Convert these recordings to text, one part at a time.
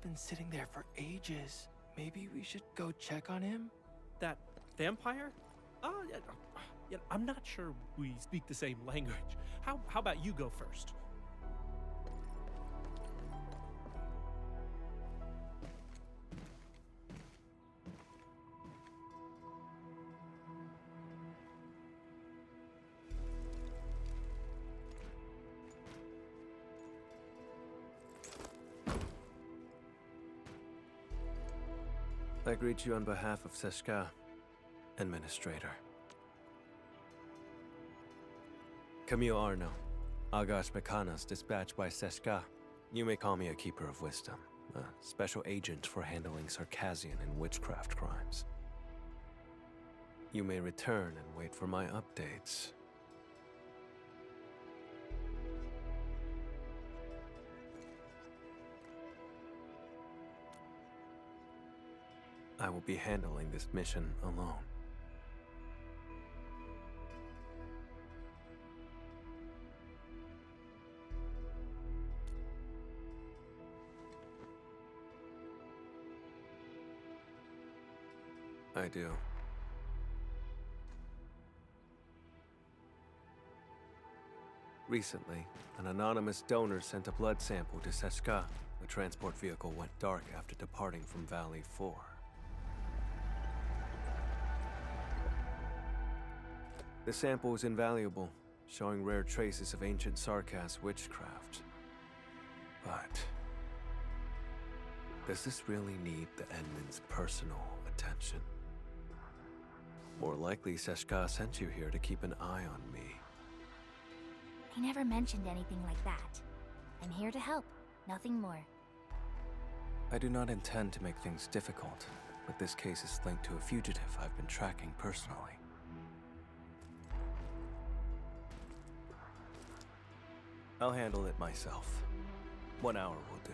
been sitting there for ages. Maybe we should go check on him? That vampire? I'm not sure we speak the same language. How about you go first? I greet you on behalf of Seshka, Administrator. Camille Arno, Agash Mekanas, dispatched by Seshka. You may call me a Keeper of Wisdom, a special agent for handling Circassian and witchcraft crimes. You may return and wait for my updates. I will be handling this mission alone. I do. Recently, an anonymous donor sent a blood sample to Seshka. The transport vehicle went dark after departing from Valley 4. The sample was invaluable, showing rare traces of ancient Sarkas witchcraft. But does this really need the Endman's personal attention? More likely, Seshka sent you here to keep an eye on me. He never mentioned anything like that. I'm here to help, nothing more. I do not intend to make things difficult, but this case is linked to a fugitive I've been tracking personally. I'll handle it myself. 1 hour will do.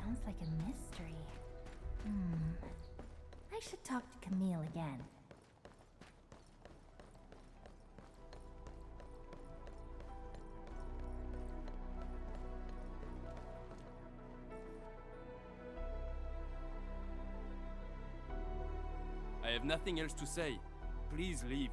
Sounds like a mystery. I should talk to Camille again. I have nothing else to say. Please leave.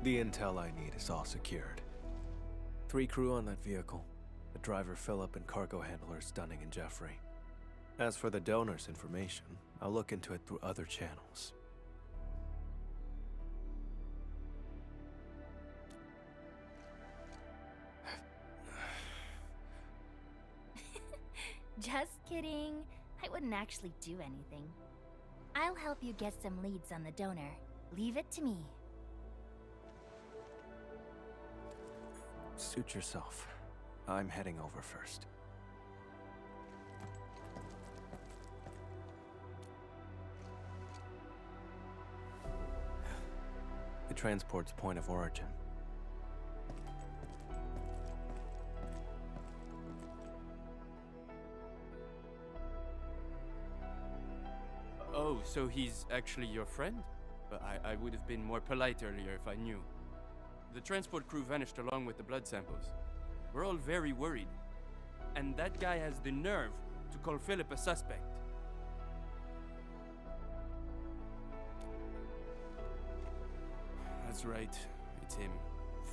The intel I need is all secured. 3 crew on that vehicle. The driver Philip and cargo handlers Dunning and Jeffrey. As for the donor's information, I'll look into it through other channels. Just kidding. I wouldn't actually do anything. I'll help you get some leads on the donor. Leave it to me. Suit yourself. I'm heading over first. The transport's point of origin. Oh, so he's actually your friend? But I would have been more polite earlier if I knew. The transport crew vanished along with the blood samples. We're all very worried. And that guy has the nerve to call Philip a suspect. That's right, it's him.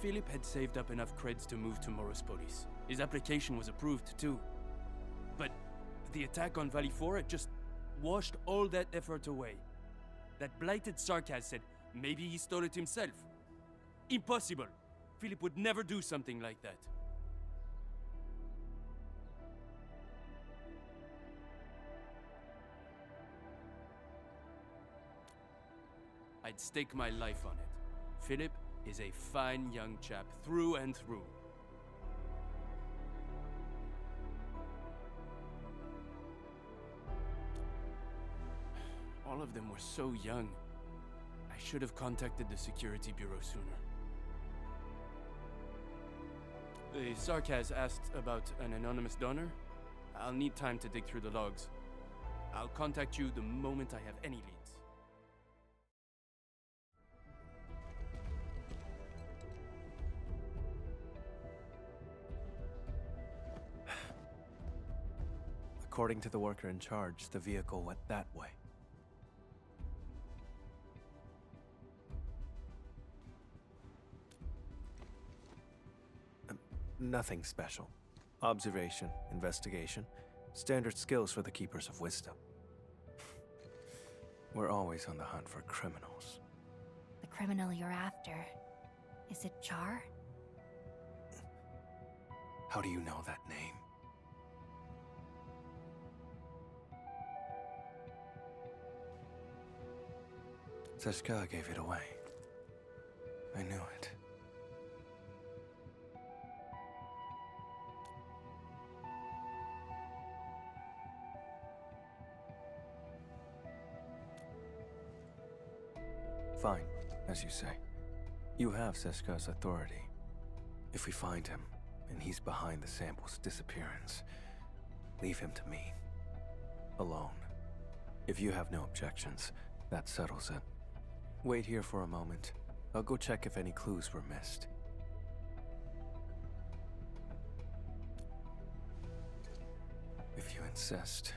Philip had saved up enough creds to move to Morospolis. His application was approved too. But the attack on Valifora just washed all that effort away. That blighted Sarkaz said maybe he stole it himself. Impossible! Philip would never do something like that. I'd stake my life on it. Philip is a fine young chap through and through. All of them were so young. I should have contacted the security bureau sooner. The Sarkaz asked about an anonymous donor. I'll need time to dig through the logs. I'll contact you the moment I have any leads. According to the worker in charge, the vehicle went that way. Nothing special. Observation, investigation, standard skills for the Keepers of Wisdom. We're always on the hunt for criminals. The criminal you're after, is it Char? How do you know that name? Seshka gave it away. I knew it. Fine, as you say. You have Seshka's authority. If we find him, and he's behind the sample's disappearance, leave him to me. Alone. If you have no objections, that settles it. Wait here for a moment. I'll go check if any clues were missed. If you insist,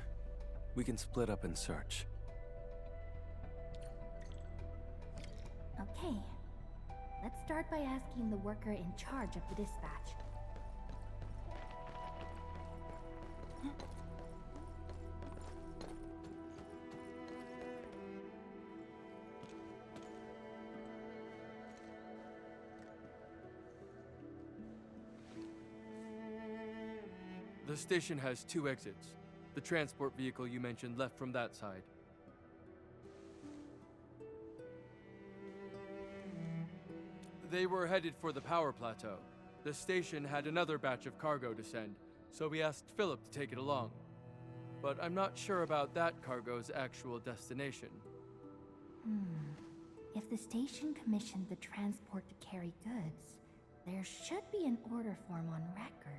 we can split up and search. Okay. Let's start by asking the worker in charge of the dispatch. The station has 2 exits. The transport vehicle you mentioned left from that side. They were headed for the power plateau. The station had another batch of cargo to send, so we asked Philip to take it along. But I'm not sure about that cargo's actual destination. If the station commissioned the transport to carry goods, there should be an order form on record.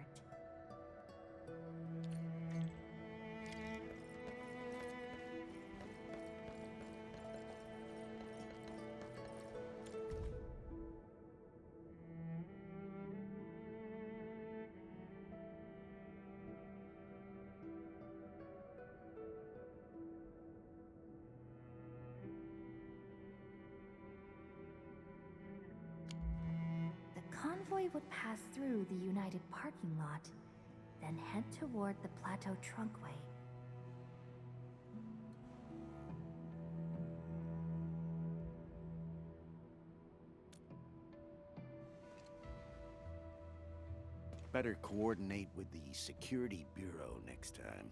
The convoy would pass through the United parking lot, then head toward the Plateau Trunkway. Better coordinate with the Security Bureau next time.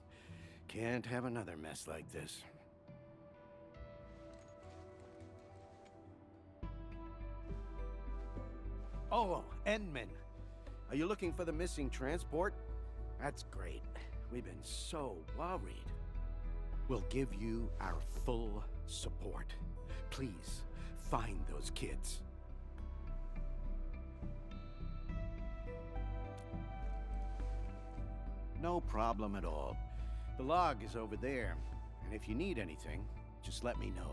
Can't have another mess like this. Oh, Endman. Are you looking for the missing transport? That's great. We've been so worried. We'll give you our full support. Please, find those kids. No problem at all. The log is over there, and if you need anything, Just let me know.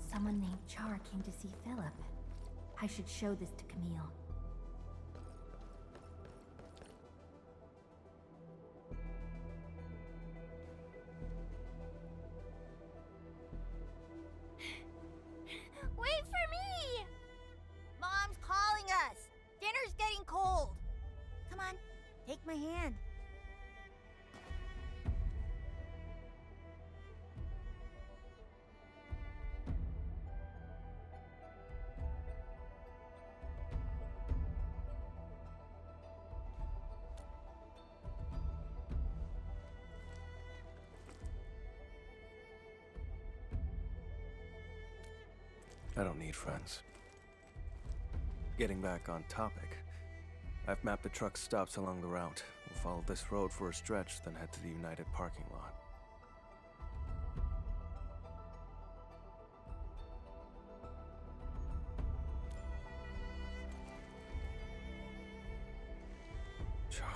Someone named Char came to see Philip. I should show this to Camille. Wait for me! Mom's calling us! Dinner's getting cold! Come on, take my hand. I don't need friends. Getting back on topic, I've mapped the truck stops along the route. We'll follow this road for a stretch, then head to the United parking lot. Char.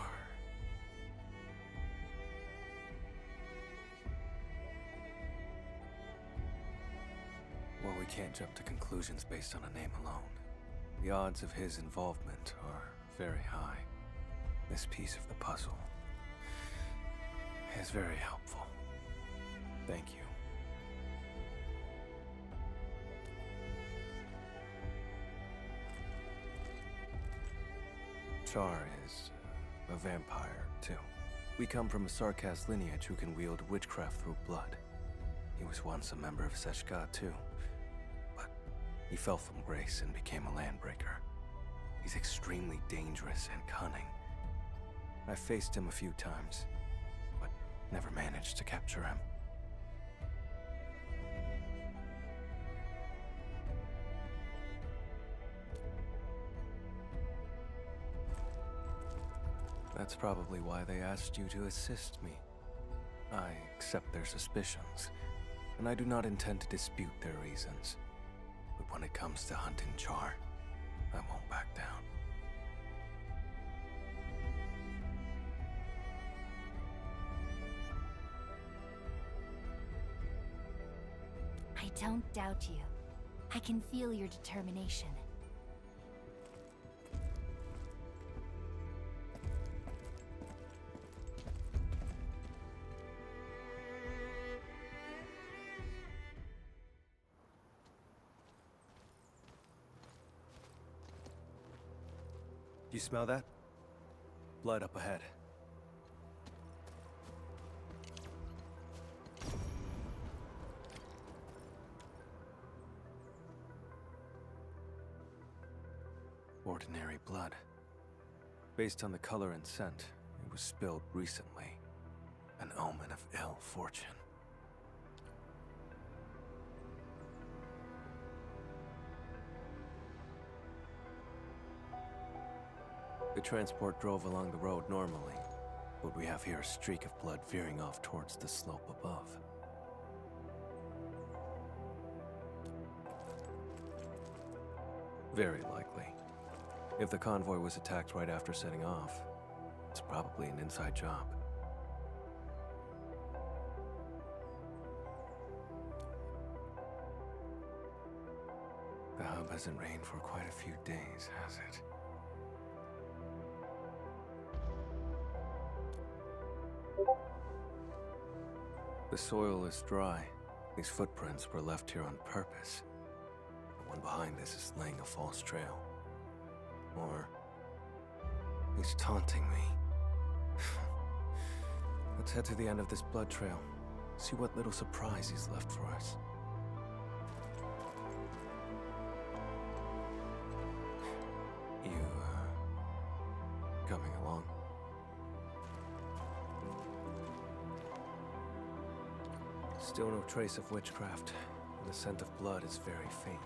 Well, we can't jump to conclusions based on a name alone. The odds of his involvement are very high. This piece of the puzzle is very helpful. Thank you. Char is a vampire, too. We come from a Sarkas lineage who can wield witchcraft through blood. He was once a member of Seshka, too. He fell from grace and became a landbreaker. He's extremely dangerous and cunning. I faced him a few times, but never managed to capture him. That's probably why they asked you to assist me. I accept their suspicions, and I do not intend to dispute their reasons. But when it comes to hunting Char, I won't back down. I don't doubt you. I can feel your determination. Do you smell that? Blood up ahead. Ordinary blood. Based on the color and scent, it was spilled recently. An omen of ill fortune. The transport drove along the road normally, but we have here a streak of blood veering off towards the slope above. Very likely. If the convoy was attacked right after setting off, it's probably an inside job. The hub hasn't rained for quite a few days, has it? The soil is dry. These footprints were left here on purpose. The one behind this is laying a false trail. Or he's taunting me. Let's head to the end of this blood trail. See what little surprise he's left for us. Still no trace of witchcraft, and the scent of blood is very faint.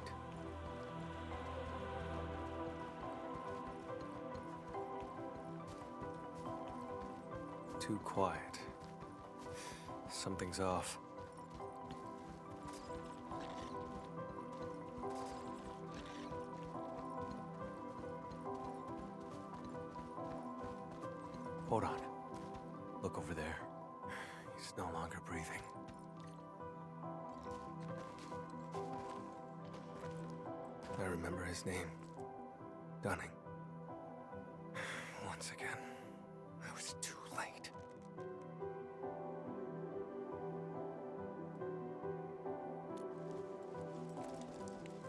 Too quiet. Something's off. Hold on. Look over there. He's no longer breathing. I remember his name. Dunning. Once again, I was too late.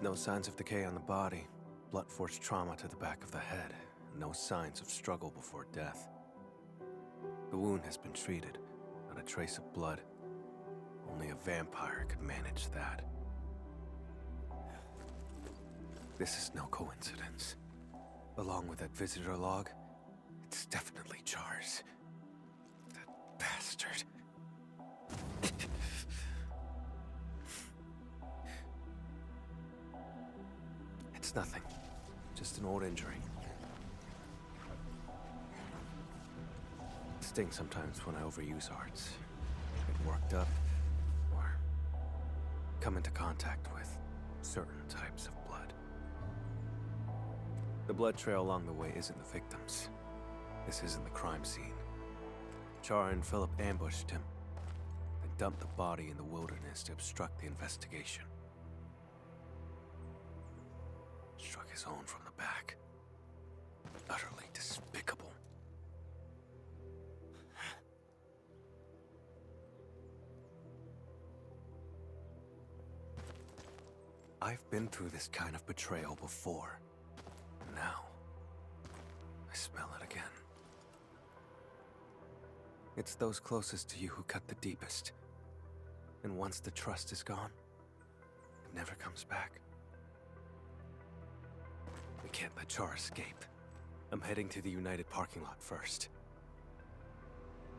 No signs of decay on the body. Blunt-force trauma to the back of the head. No signs of struggle before death. The wound has been treated. Not a trace of blood. Only a vampire could manage that. This is no coincidence. Along with that visitor log, it's definitely Char's. That bastard. It's nothing. Just an old injury. It stings sometimes when I overuse arts. Get worked up, or come into contact with certain types of blood. The blood trail along the way isn't the victim's. This isn't the crime scene. Char and Philip ambushed him, then dumped the body in the wilderness to obstruct the investigation. Struck his own from the back. Utterly despicable. I've been through this kind of betrayal before. Now, I smell it again. It's those closest to you who cut the deepest. And once the trust is gone, it never comes back. We can't let Char escape. I'm heading to the United parking lot first.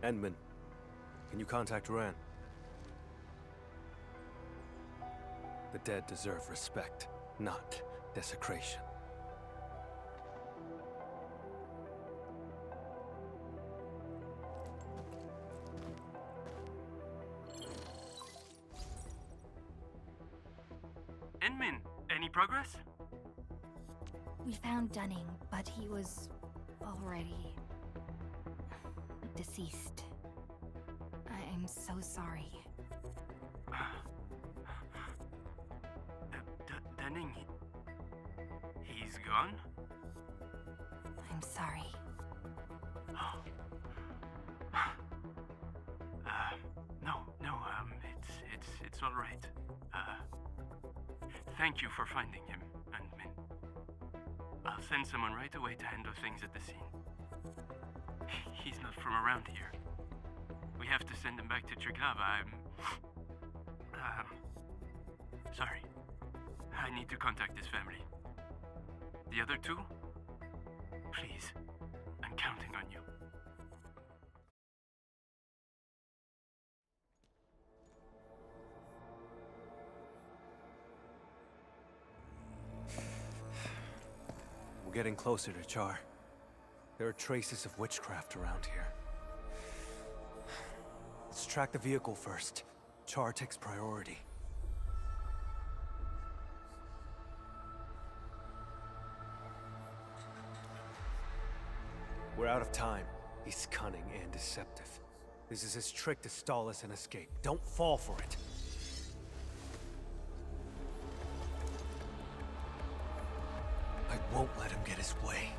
Endman, can you contact Ran? The dead deserve respect, not desecration. Enmin, any progress? We found Dunning, but he was already deceased. I'm so sorry. Dunning, he's gone? I'm sorry. It's all right. Thank you for finding him, Endman. I'll send someone right away to handle things at the scene. He's not from around here. We have to send him back to Triglava. Sorry. I need to contact his family. The other two? Please, I'm counting on you. We're getting closer to Char. There are traces of witchcraft around here. Let's track the vehicle first. Char takes priority. We're out of time. He's cunning and deceptive. This is his trick to stall us and escape. Don't fall for it. I won't let him get his way.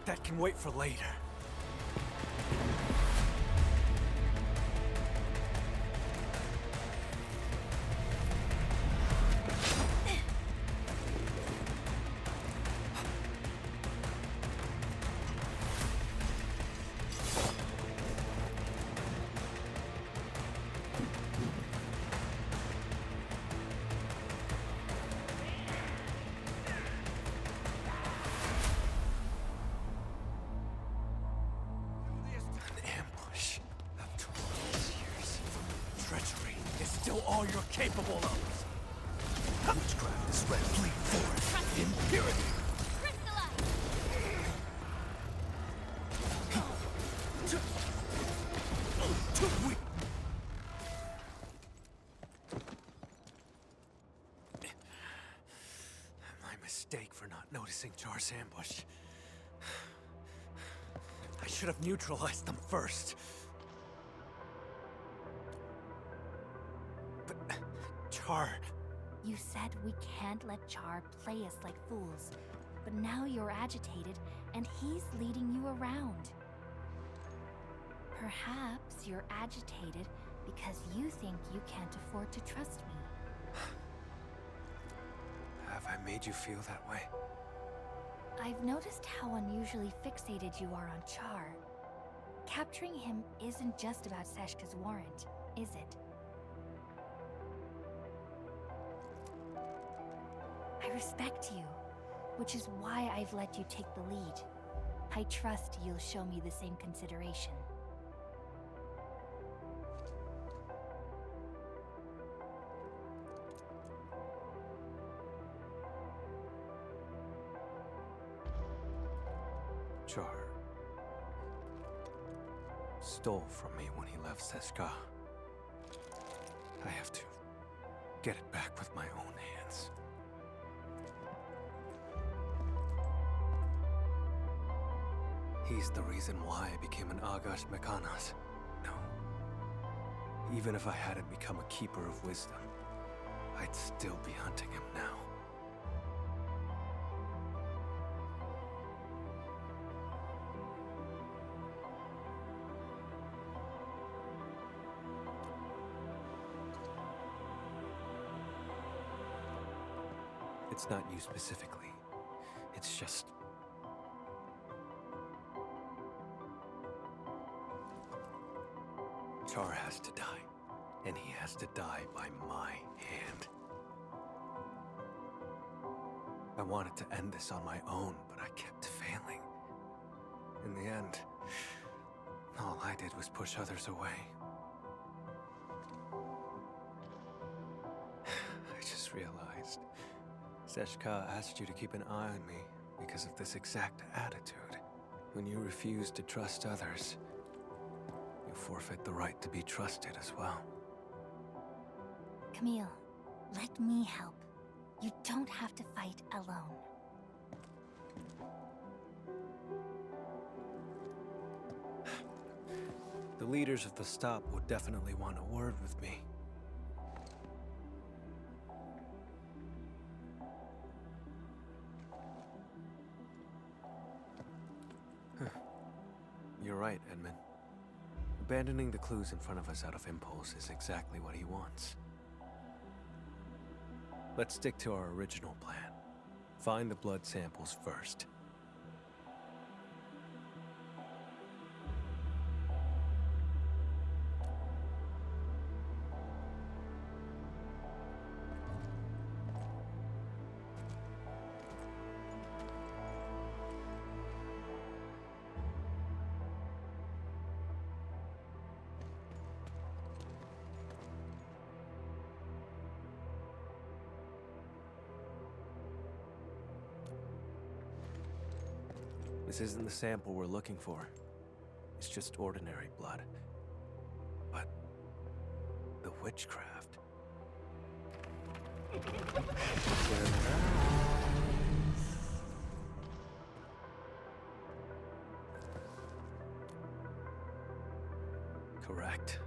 That can wait for later. all you're capable of. Witchcraft is red fleet forest. Impurity. My mistake for not noticing Char's ambush. I should have neutralized them first. But Char... You said we can't let Char play us like fools, but now you're agitated and he's leading you around. Perhaps you're agitated because you think you can't afford to trust me. Have I made you feel that way? I've noticed how unusually fixated you are on Char. Capturing him isn't just about Seshka's warrant, is it? I respect you, which is why I've let you take the lead. I trust you'll show me the same consideration. Char stole from me when he left Seshka. I have to get it back with my own hands. He's the reason why I became an Danse Macabres. No. Even if I hadn't become a Keeper of Wisdom, I'd still be hunting him now. It's not you specifically. It's just... Char has to die. And he has to die by my hand. I wanted to end this on my own, but I kept failing. In the end, all I did was push others away. I just realized... Seshka asked you to keep an eye on me because of this exact attitude. When you refuse to trust others, you forfeit the right to be trusted as well. Camille, let me help. You don't have to fight alone. The leaders of the stop would definitely want a word with me. You're right, Edmund. Abandoning the clues in front of us out of impulse is exactly what he wants. Let's stick to our original plan. Find the blood samples first. This isn't the sample we're looking for. It's just ordinary blood. But the witchcraft. Correct.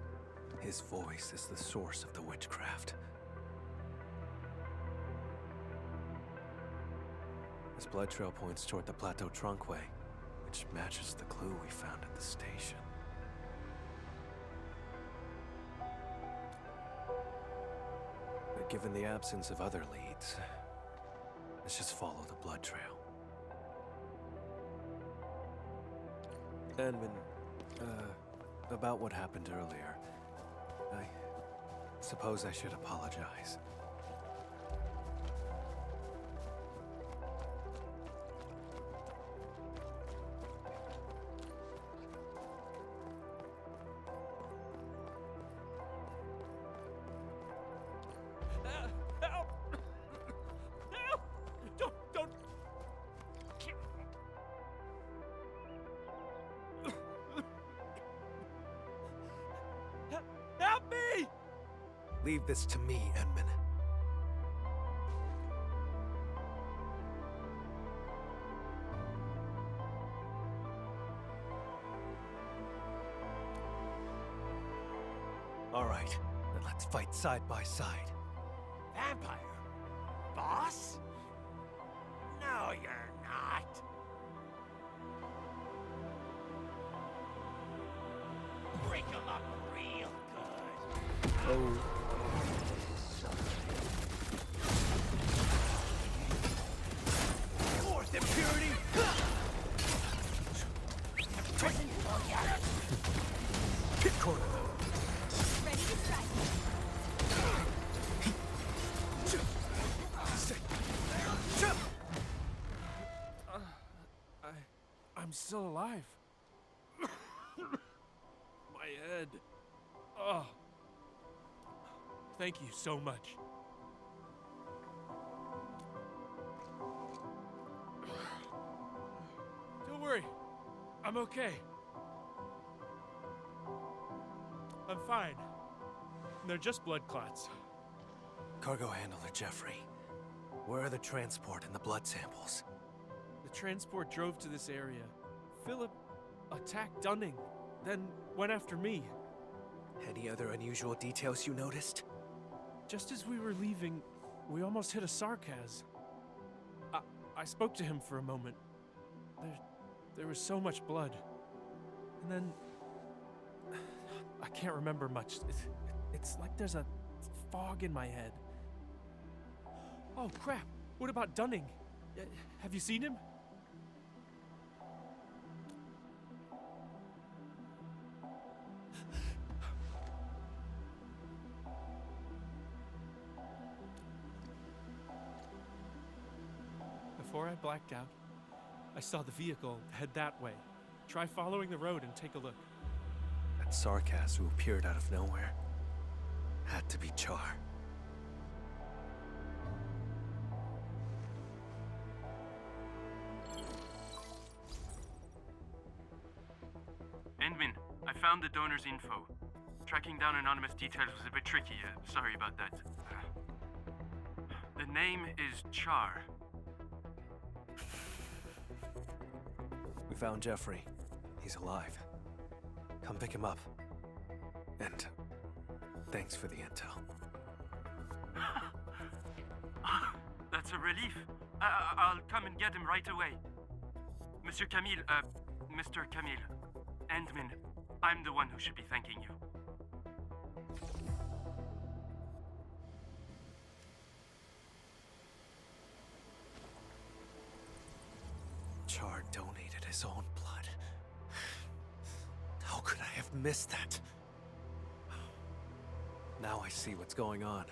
His voice is the source of the witchcraft. This blood trail points toward the Plateau Trunkway, which matches the clue we found at the station. But given the absence of other leads, let's just follow the blood trail. Edmund, about what happened earlier, I suppose I should apologize. Leave this to me, Edmund. All right, then let's fight side by side. Vampire? Boss? No, you're not. Break him up real good. Oh. Fourth impurity! Prison failure! Pit corner. Ready to strike. I'm still alive. My head. Oh. Thank you so much. Don't worry. I'm okay. I'm fine. They're just blood clots. Cargo handler Jeffrey. Where are the transport and the blood samples? The transport drove to this area. Philip attacked Dunning, then went after me. Any other unusual details you noticed? Just as we were leaving, we almost hit a sarcas. I spoke to him for a moment. There was so much blood. And then... I can't remember much. It's like there's a fog in my head. Oh, crap. What about Dunning? Have you seen him? Before I blacked out, I saw the vehicle head that way. Try following the road and take a look. That sarcas who appeared out of nowhere had to be Char. Endmin, I found the donor's info. Tracking down anonymous details was a bit tricky. Sorry about that. The name is Char. We found Jeffrey. He's alive. Come pick him up. And thanks for the intel. That's a relief. I'll come and get him right away. Mr. Camille, Endmin, I'm the one who should be thanking you. Char donated his own blood. How could I have missed that? Now I see what's going on.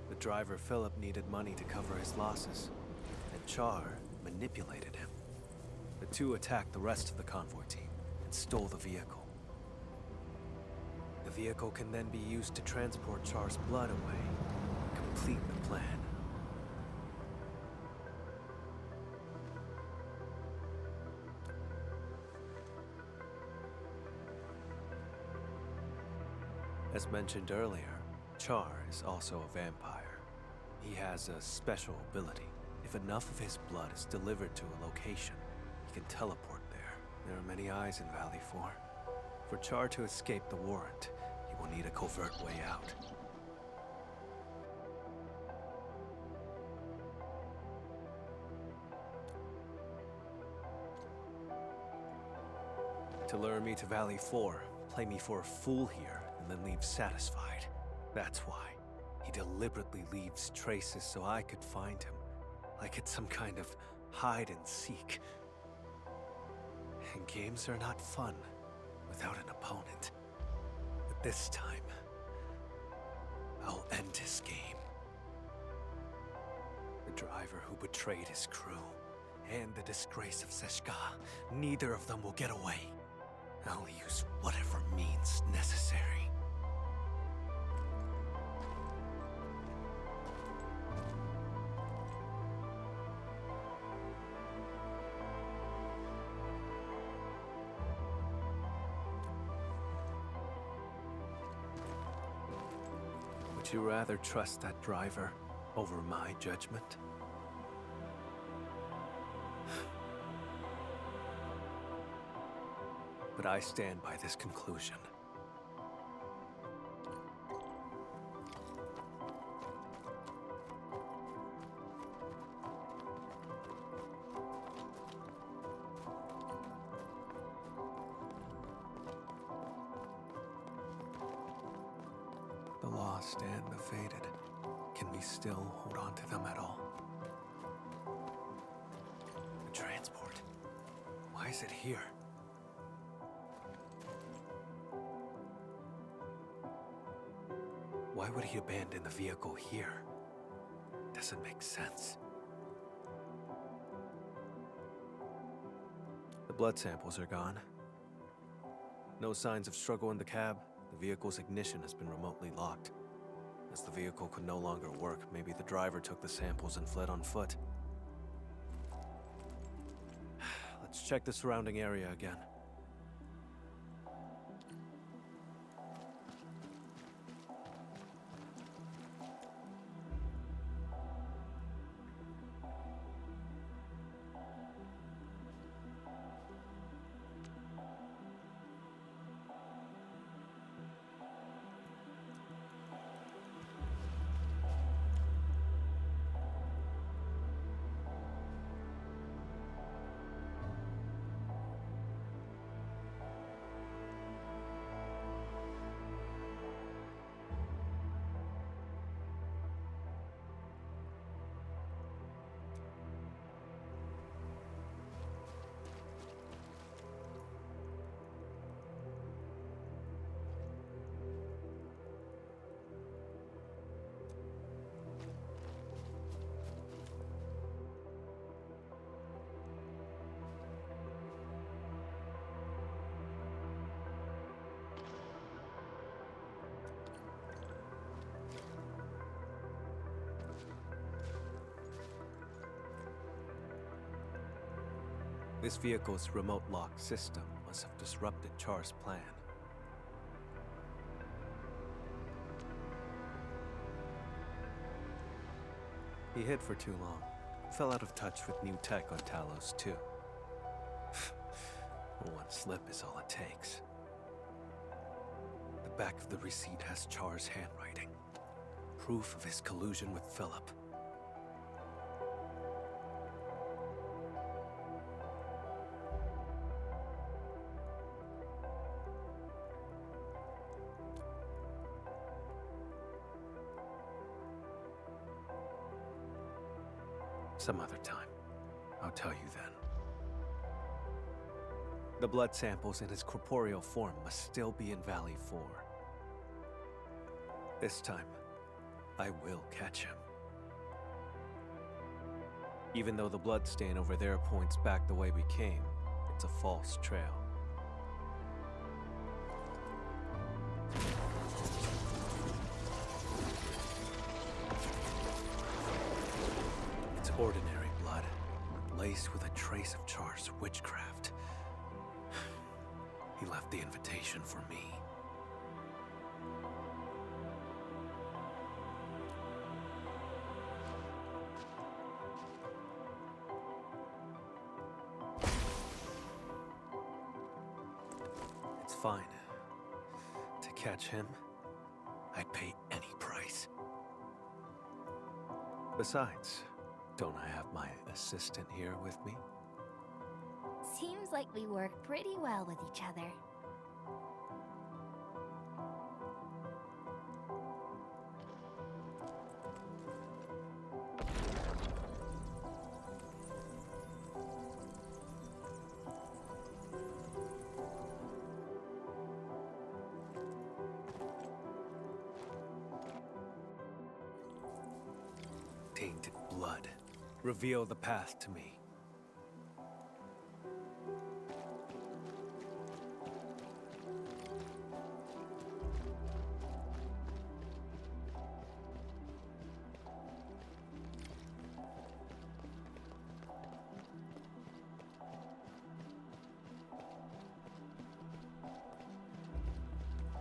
The driver Philip needed money to cover his losses, and Char manipulated him. The two attacked the rest of the convoy team and stole the vehicle. The vehicle can then be used to transport Char's blood away, complete the plan. As mentioned earlier, Char is also a vampire. He has a special ability. If enough of his blood is delivered to a location, he can teleport there. There are many eyes in Valley 4. For Char to escape the warrant, he will need a covert way out. To lure me to Valley 4, play me for a fool here, and then leave satisfied. That's why. He deliberately leaves traces so I could find him. Like it's some kind of hide and seek. And games are not fun without an opponent. But this time, I'll end his game. The driver who betrayed his crew, and the disgrace of Seshka, neither of them will get away. I'll use whatever means necessary. Would you rather trust that driver over my judgment? But I stand by this conclusion. The lost and the fated. Can we still hold on to them at all? The transport. Why is it here? Why would he abandon the vehicle here? Doesn't make sense. The blood samples are gone. No signs of struggle in the cab. The vehicle's ignition has been remotely locked. As the vehicle could no longer work, maybe the driver took the samples and fled on foot. Let's check the surrounding area again. This vehicle's remote lock system must have disrupted Char's plan. He hid for too long. Fell out of touch with new tech on Talos, too. One slip is all it takes. The back of the receipt has Char's handwriting. Proof of his collusion with Philip. Some other time. I'll tell you then. The blood samples in his corporeal form must still be in Valley 4. This time, I will catch him. Even though the blood stain over there points back the way we came, it's a false trail. It's ordinary blood, laced with a trace of Char's witchcraft. He left the invitation for me. It's fine. To catch him, I'd pay any price. Besides, don't I have my assistant here with me? Seems like we work pretty well with each other. Tainted blood. Reveal the path to me.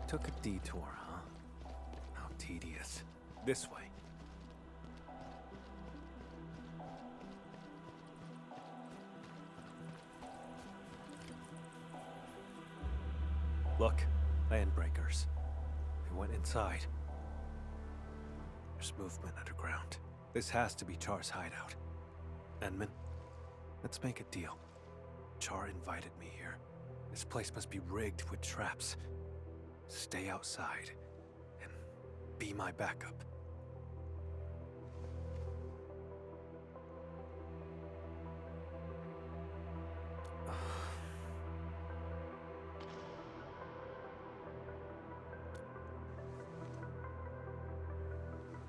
Took a detour, huh? How tedious. This way. Look, landbreakers. They went inside. There's movement underground. This has to be Char's hideout. Enman, let's make a deal. Char invited me here. This place must be rigged with traps. Stay outside and be my backup.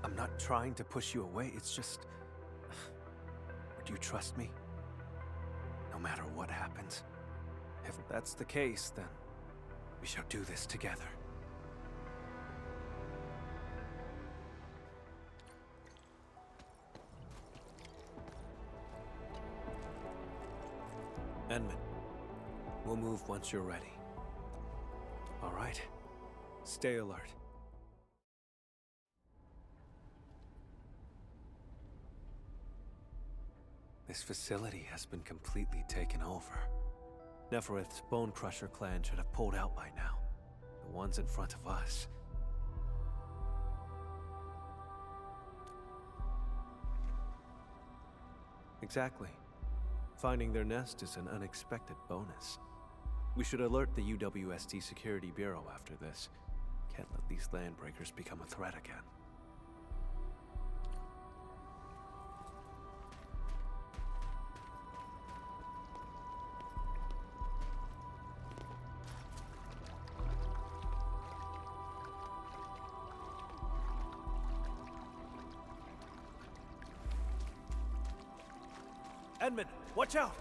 I'm not trying to push you away, it's just... Would you trust me? No matter what happens? If that's the case, then we shall do this together. Enman, we'll move once you're ready. All right? Stay alert. This facility has been completely taken over. Neferith's Bone Crusher clan should have pulled out by now. The ones in front of us. Exactly. Finding their nest is an unexpected bonus. We should alert the UWST Security Bureau after this. Can't let these landbreakers become a threat again. Enman, watch out!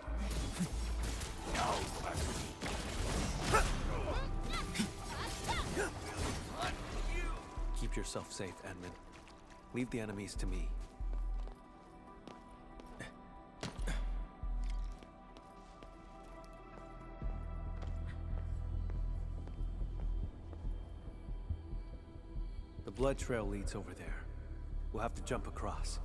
Keep yourself safe, Enman. Leave the enemies to me. The blood trail leads over there. We'll have to jump across.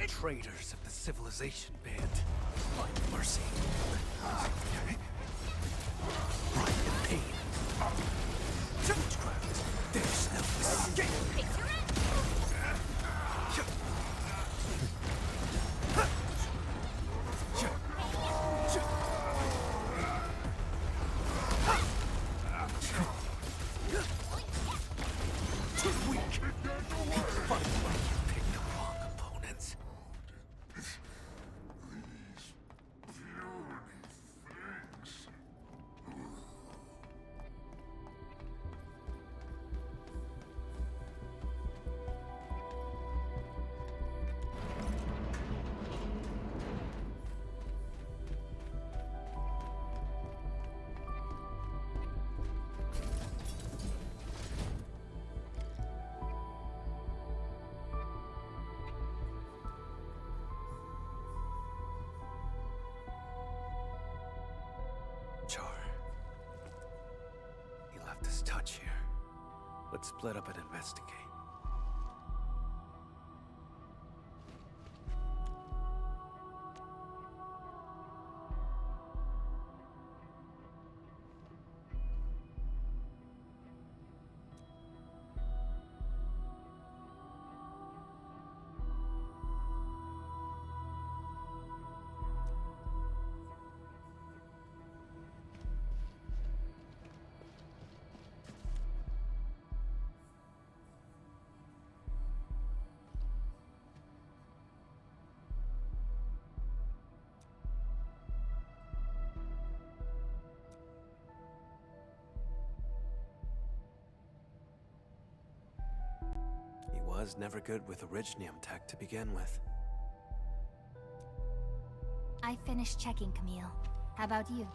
Traitors of the Civilization Band. Find mercy. Pride and pain. Witchcraft. There's no escape. Too weak. Find where you picked the wrong opponents. Char. He left his touch here. Let's split up and investigate. He was never good with Originium tech to begin with. I finished checking, Camille. How about you?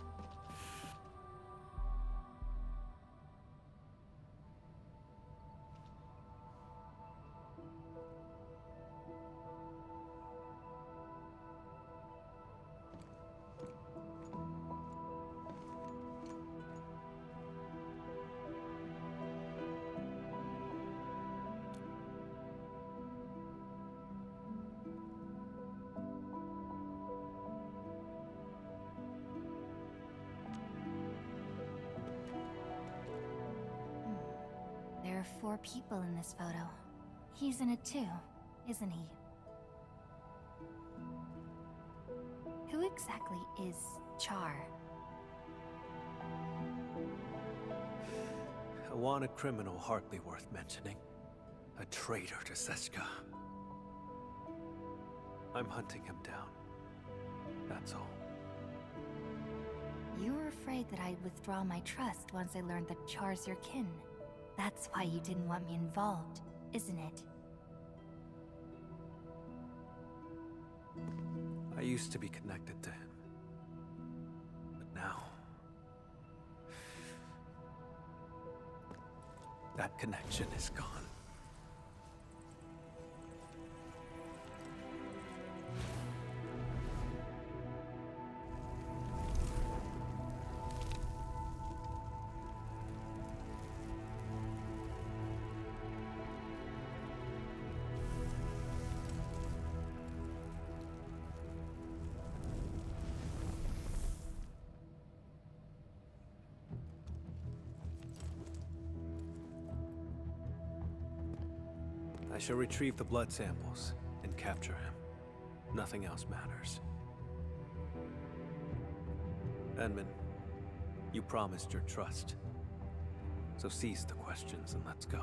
4 people in this photo. He's in it too, isn't he? Who exactly is Char? A wanted criminal hardly worth mentioning. A traitor to Seska. I'm hunting him down. That's all. You were afraid that I'd withdraw my trust once I learned that Char's your kin. That's why you didn't want me involved, isn't it? I used to be connected to him. But now... that connection is gone. I shall retrieve the blood samples and capture him. Nothing else matters. Edmund, you promised your trust. So cease the questions and let's go.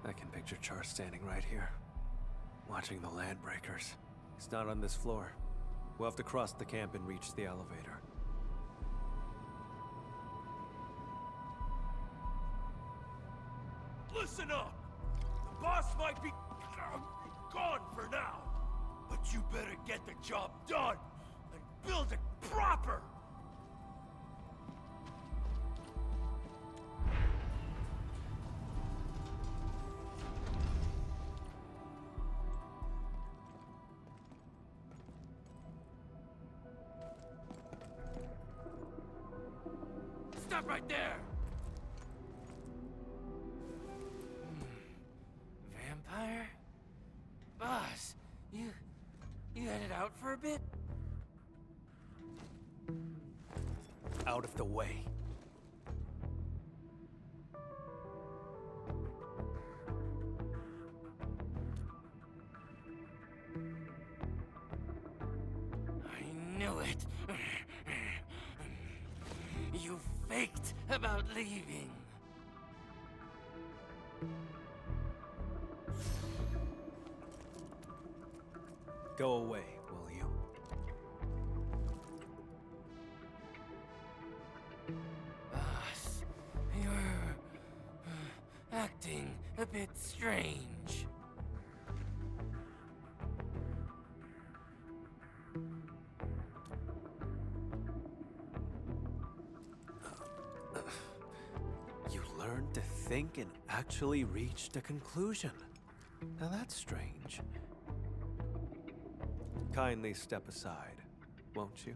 I can picture Char standing right here, watching the Landbreakers. He's not on this floor. We'll have to cross the camp and reach the elevator. Listen up! The boss might be gone for now, but you better get the job done and build it proper! Stop right there! Vampire? Boss, you headed out for a bit? Out of the way. I knew it. You faked about leaving. Go away, will you? Boss, you're acting a bit strange. You learned to think and actually reached a conclusion. Now that's strange. Kindly step aside, won't you?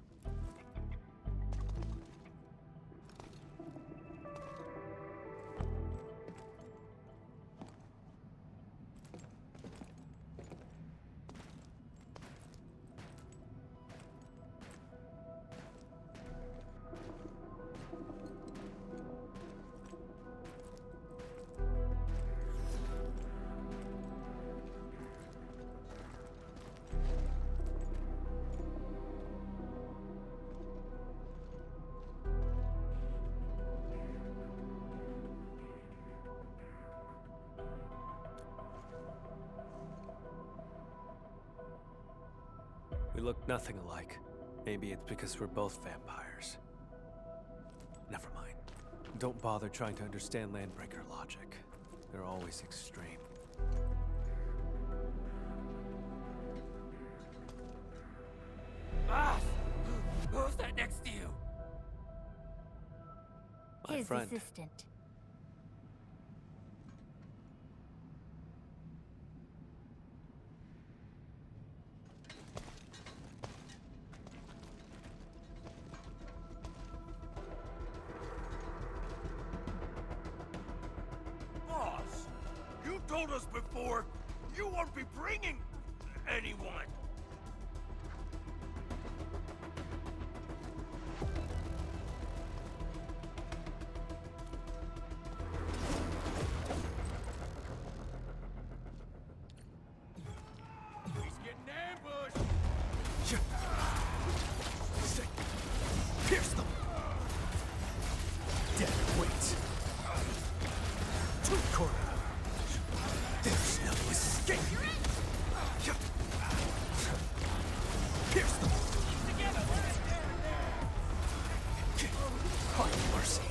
We look nothing alike. Maybe it's because we're both vampires. Never mind. Don't bother trying to understand Landbreaker logic. They're always extreme. Boss! Who's that next to you? My His friend. assistant. told us before you won't be bringing anyone. He's getting ambushed. Pierce them! Dead weight. To the corner. There's no escape! Pierce them! Hard mercy.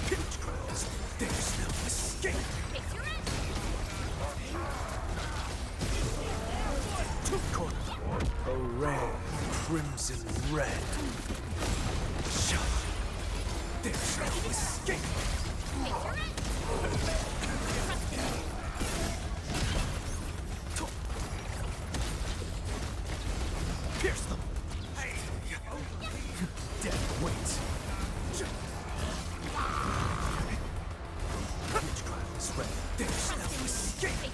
Witchcraft. There's no escape! To the corner. A red, crimson red. Shut. There's no escape! Pierce them! Dead weight! Witchcraft is red. There's no escape!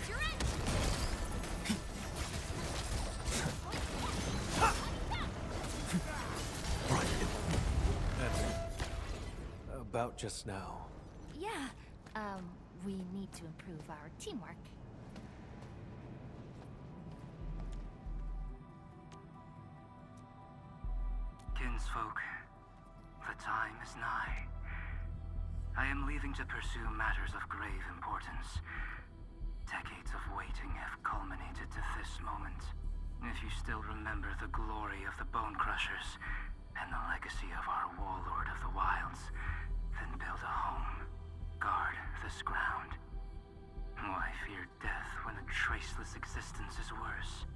Right. About just now. Yeah, we need to improve our teamwork. Kinsfolk, the time is nigh. I am leaving to pursue matters of grave importance. Decades of waiting have culminated to this moment. If you still remember the glory of the Bone Crushers and the legacy of our warlord of the wilds, then build a home. Guard this ground. Why fear death when a traceless existence is worse?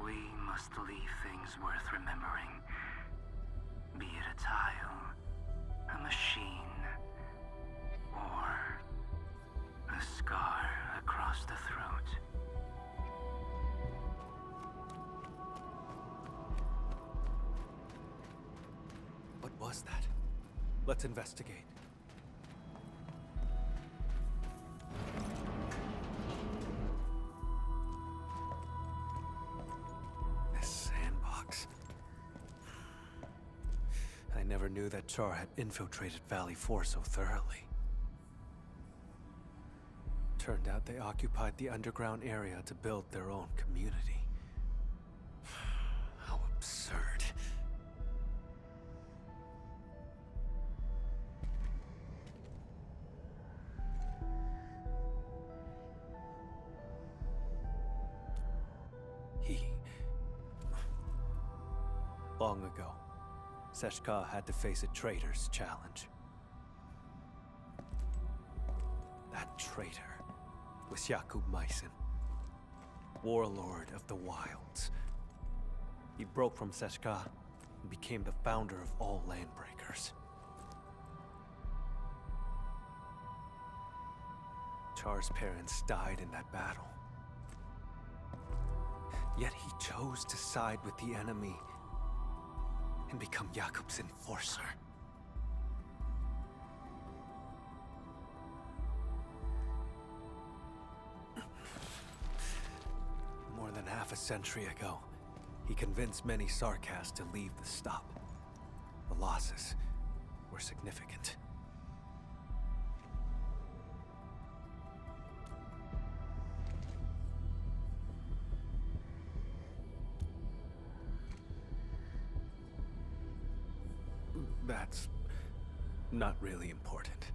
We must leave things worth remembering. Be it a tile, a machine, or a scar across the throat. What was that? Let's investigate. This sandbox. I never knew that Char had infiltrated Valley 4 so thoroughly. Turned out they occupied the underground area to build their own community. How absurd. Long ago, Seshka had to face a traitor's challenge. That traitor was Jakub Meissen, warlord of the wilds. He broke from Seshka and became the founder of all Landbreakers. Char's parents died in that battle. Yet he chose to side with the enemy and become Jakub's enforcer. More than half a century ago, he convinced many Sarkas to leave the stop. The losses were significant. That's not really important.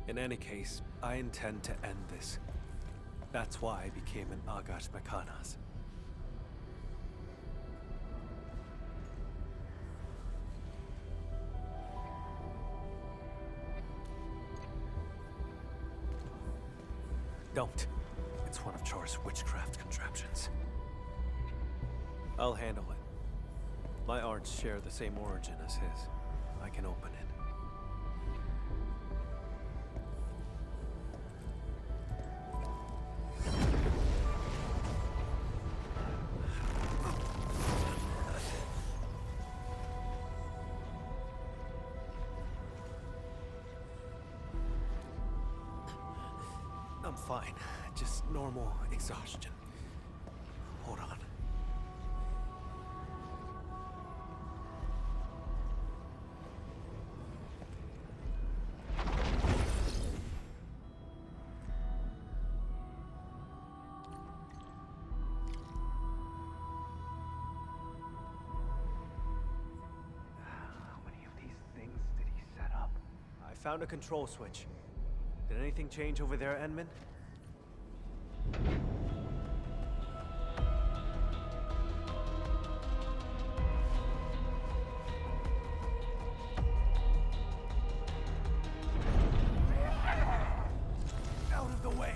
In any case, I intend to end this. That's why I became an Danse Macabres. Don't. It's one of Char's witchcraft contraptions. I'll handle it. My arts share the same origin as his. I can open it. I'm fine. Just normal exhaustion. Hold on. How many of these things did he set up? I found a control switch. Did anything change over there, Enman? Out of the way!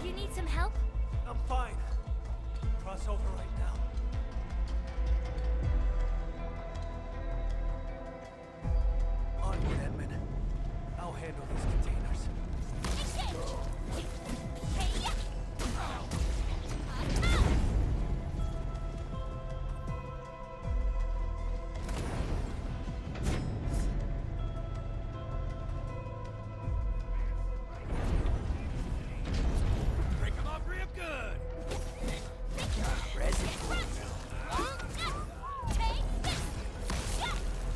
You need some help? I'm fine. Cross over right now. Onward, Enman. I'll handle these containers. Break 'em up real good.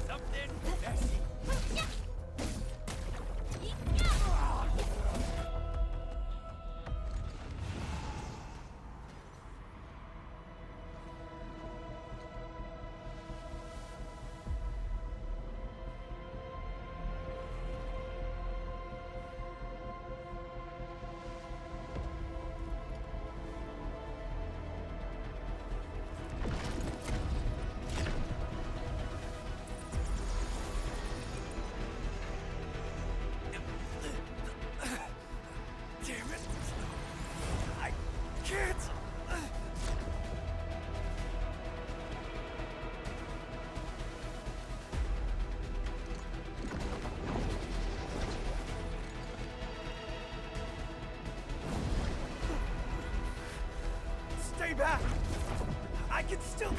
Something messy. Damn it! I can't! Stay back! I can still...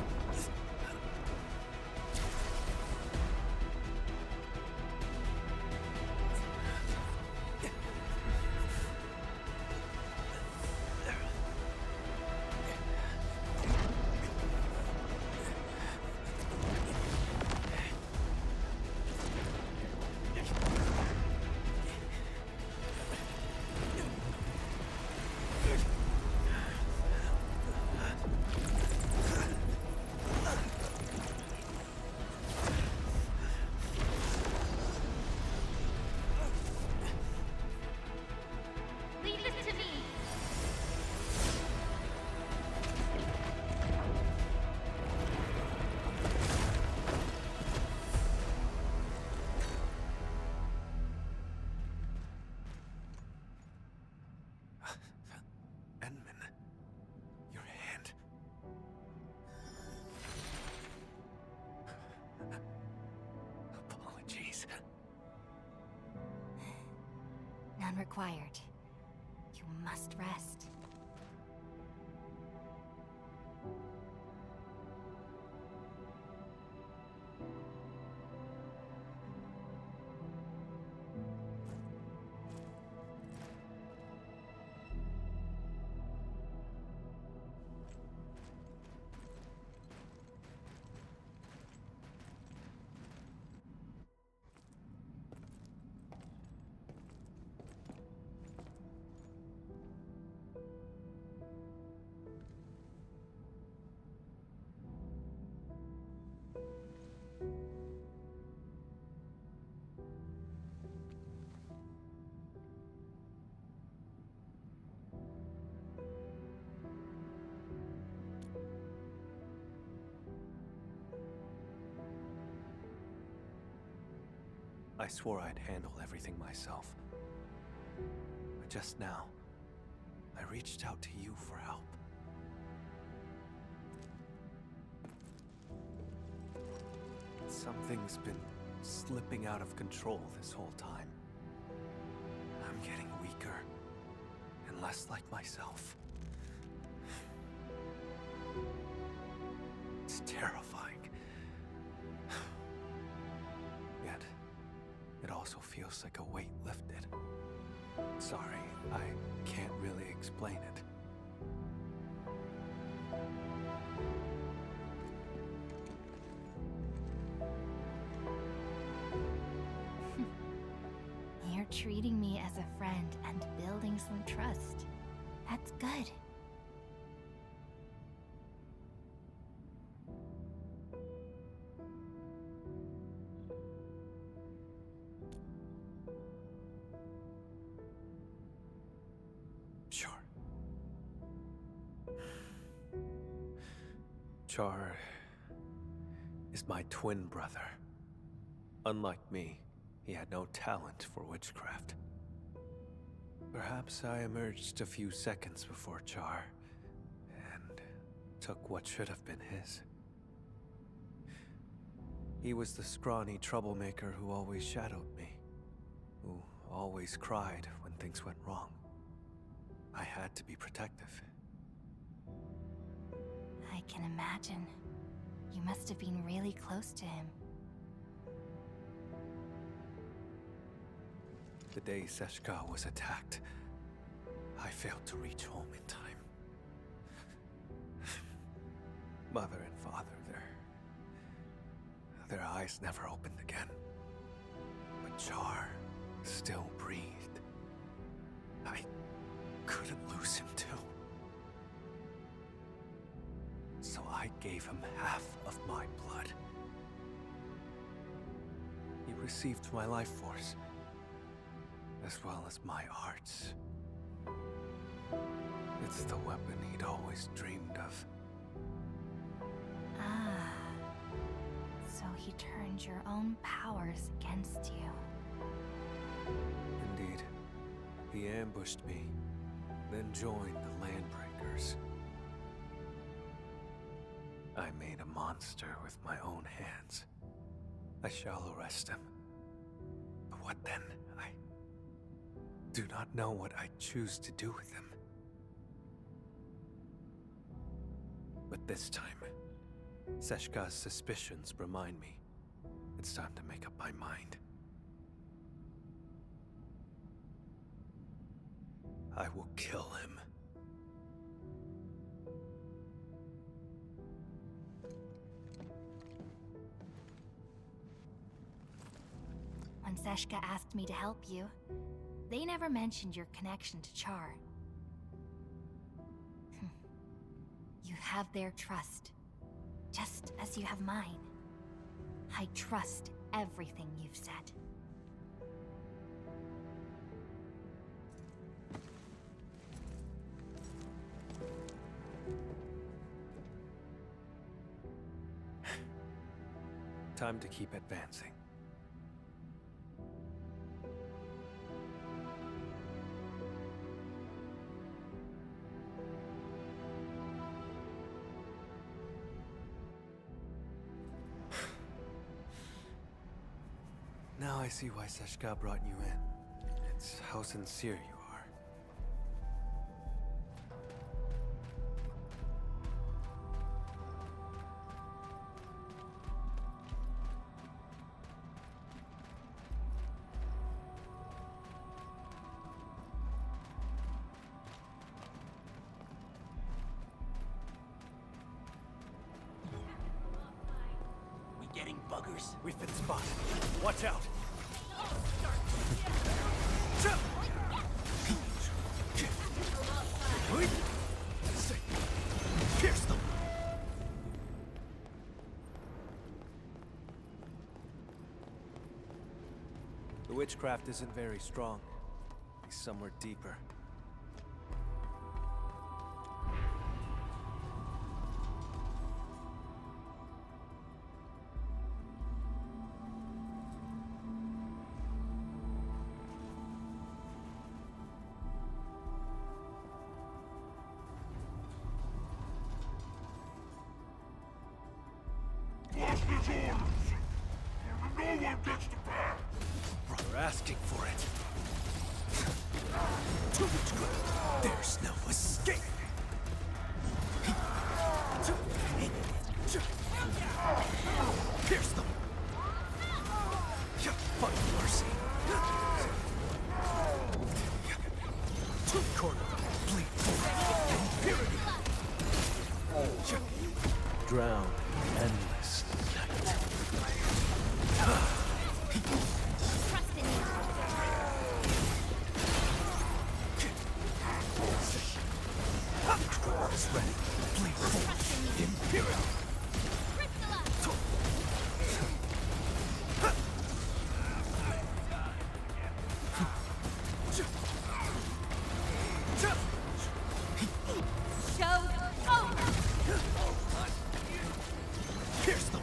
Leave this to me. Enman. Your hand. Apologies. None required. You must rest. I swore I'd handle everything myself. But just now, I reached out to you for help. Something's been slipping out of control this whole time. I'm getting weaker and less like myself. It's terrifying. Yet, it also feels like a weight lifted. Sorry, I can't really explain it. You're treating me as a friend and building some trust. That's good. Sure. Char is my twin brother. Unlike me, he had no talent for witchcraft. Perhaps I emerged a few seconds before Char, and took what should have been his. He was the scrawny troublemaker who always shadowed me, who always cried when things went wrong. I had to be protective. I can imagine. You must have been really close to him. The day Seshka was attacked, I failed to reach home in time. Mother and father, their eyes never opened again. But Char still breathed. I couldn't lose him too. So I gave him half of my blood. He received my life force, as well as my arts. It's the weapon he'd always dreamed of. Ah. So he turned your own powers against you. Indeed. He ambushed me, then joined the Landbreakers. I made a monster with my own hands. I shall arrest him. But what then? I do not know what I choose to do with him. But this time, Seshka's suspicions remind me it's time to make up my mind. I will kill him. When Seshka asked me to help you, they never mentioned your connection to Char. You have their trust, just as you have mine. I trust everything you've said. Time to keep advancing. Now I see why Seshka brought you in. It's how sincere you are. We getting buggers? We've been spotted. Watch out! Pierce them! The witchcraft isn't very strong. He's somewhere deeper. Blast his orders! No one gets to pass! You're asking for it. To witchcraft, there's no escape! Pierce them! Find mercy! Corner them, bleed forward, impurity! Drown in endless night. Trust in you. Crowd is ready. Bleed forward, impurity! Pierce them!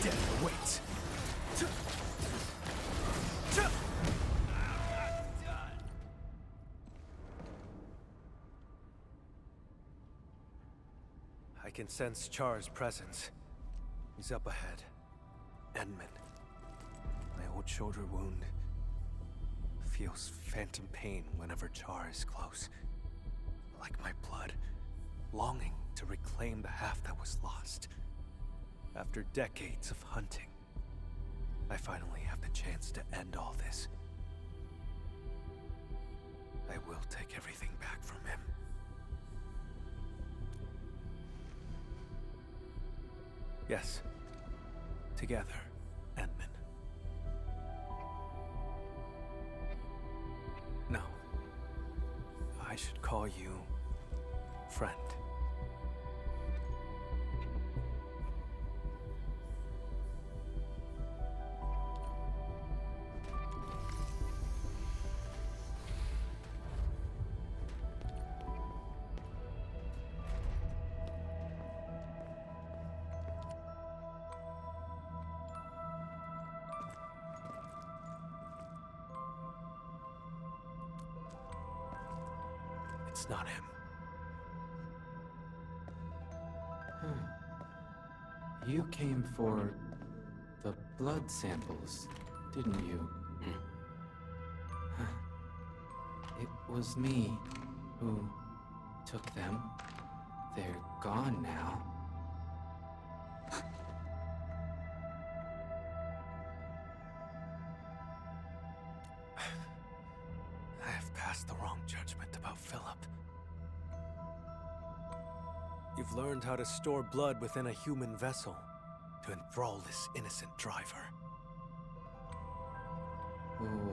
Death waits! I can sense Char's presence. He's up ahead. Enman. My old shoulder wound feels phantom pain whenever Char is close. Like my blood, longing to reclaim the half that was lost. After decades of hunting, I finally have the chance to end all this. I will take everything back from him. Yes. Together, Enman. No. I should call you friend. It's not him. You came for the blood samples, didn't you? It was me who took them. They're gone now. I have passed the wrong judgment about Philip. You've learned how to store blood within a human vessel to enthrall this innocent driver.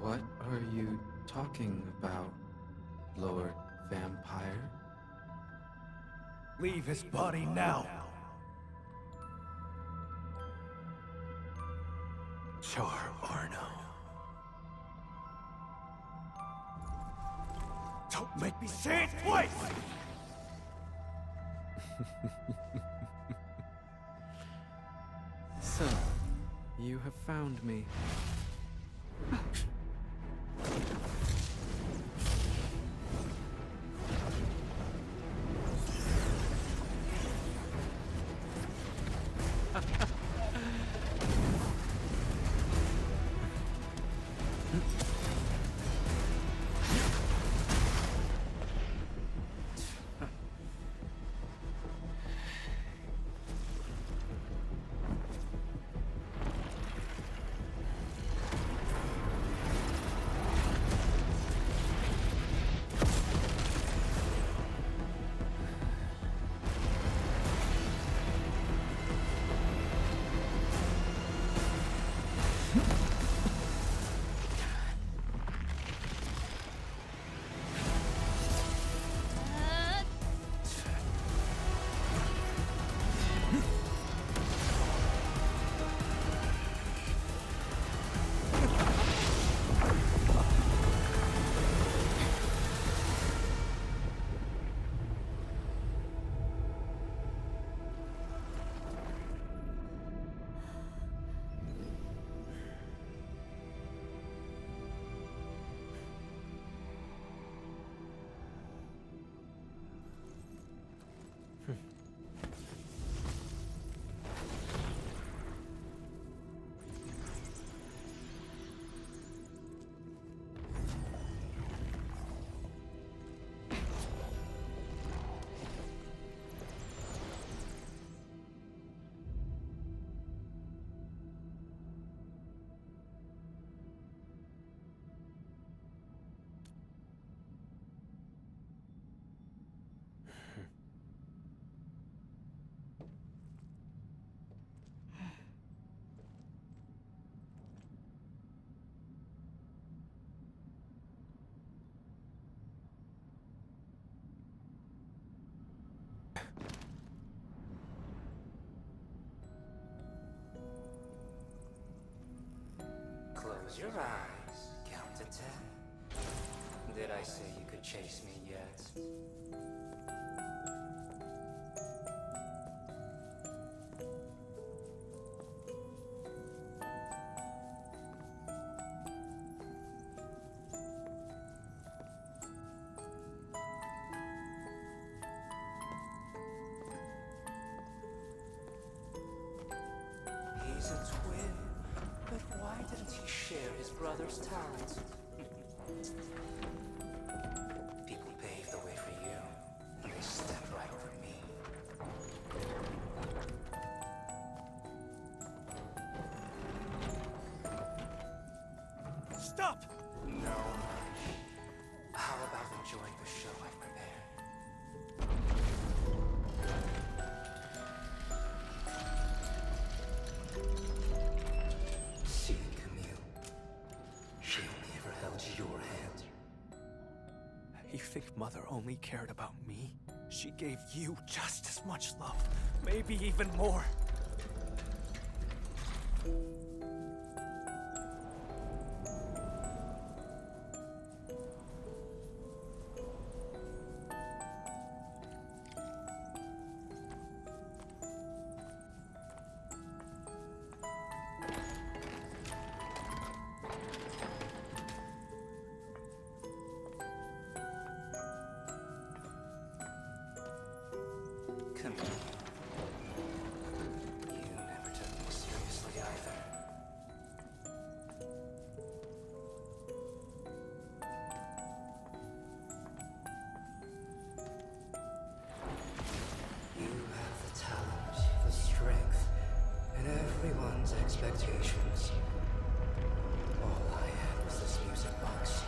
What are you talking about, Lord Vampire? Leave his body now! Char Arno. Don't make me say it twice! So, you have found me. Close your eyes. Count to 10. Did I say you could chase me yet? He's a twin, but why didn't he share his brother's talent? People paved the way for you, and they stepped right over me. Stop! No. How about enjoying the show I've prepared? See, Camille. She only ever held your hand. You think Mother only cared about me? She gave you just as much love, maybe even more. Camille. You never took me seriously either. You have the talent, the strength, and everyone's expectations. All I had was this music box.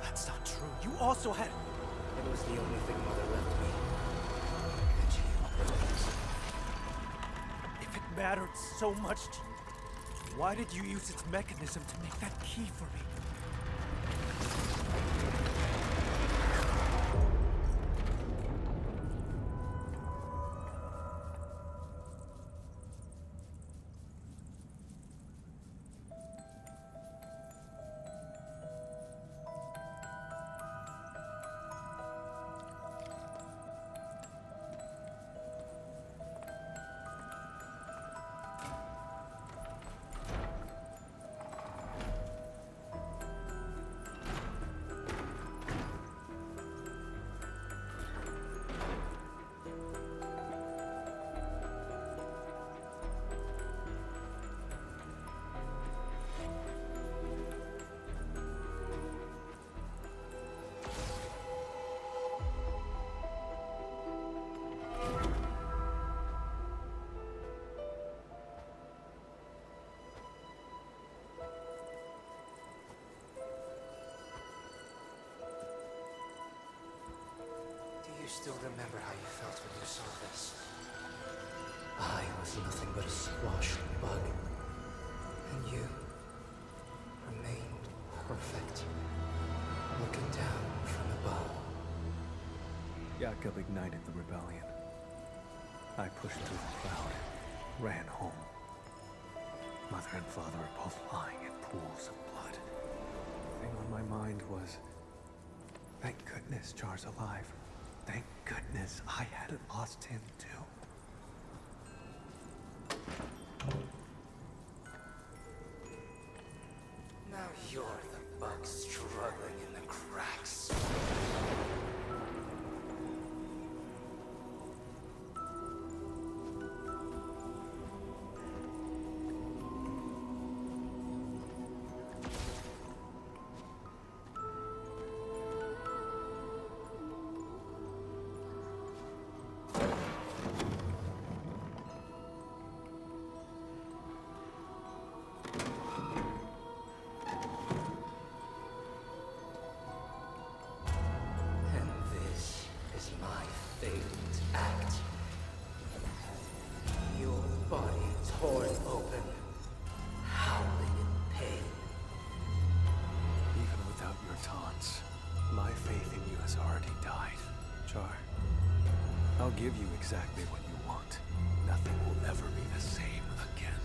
That's not true. You also had... It was the only thing Mother left me. And she operates. If it mattered so much to you, why did you use its mechanism to make that key for me? Do you still remember how you felt when you saw this? I was nothing but a squashing bug. And you remained perfect, looking down from above. Jakob ignited the rebellion. I pushed through the cloud, ran home. Mother and father are both lying in pools of blood. The thing on my mind was, thank goodness Char's alive. Thank goodness I hadn't lost him too. Now you're the bug struggling in the cracks. I'll give you exactly what you want. Nothing will ever be the same again.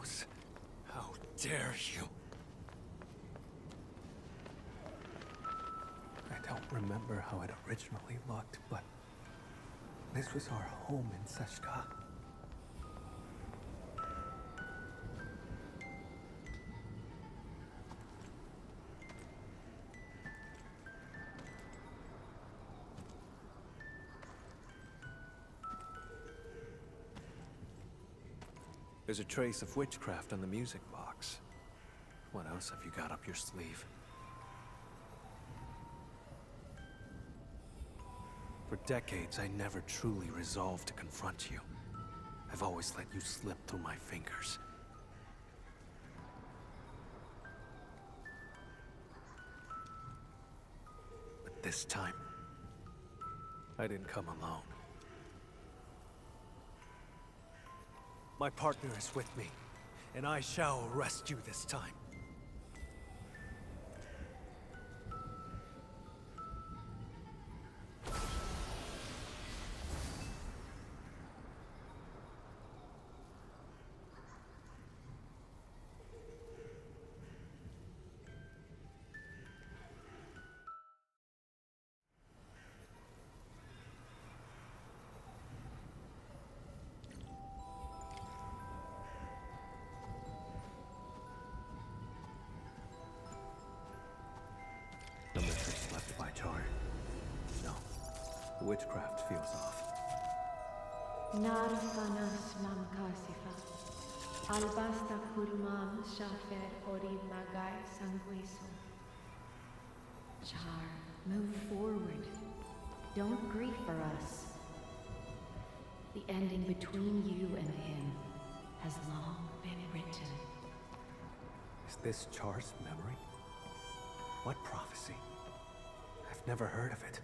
house. How dare you? I don't remember how it originally looked, but this was our home in Seshka. There's a trace of witchcraft on the music box. What else have you got up your sleeve? For decades, I never truly resolved to confront you. I've always let you slip through my fingers. But this time, I didn't come alone. My partner is with me, and I shall arrest you this time. The mistress left by Char. No, the witchcraft feels off. Narfanas mamkasifa. Albasta kulmam shafer ori magai sanguiso. Char, move forward. Don't grieve for us. The ending between you and him has long been written. Is this Char's memory? What prophecy? I've never heard of it.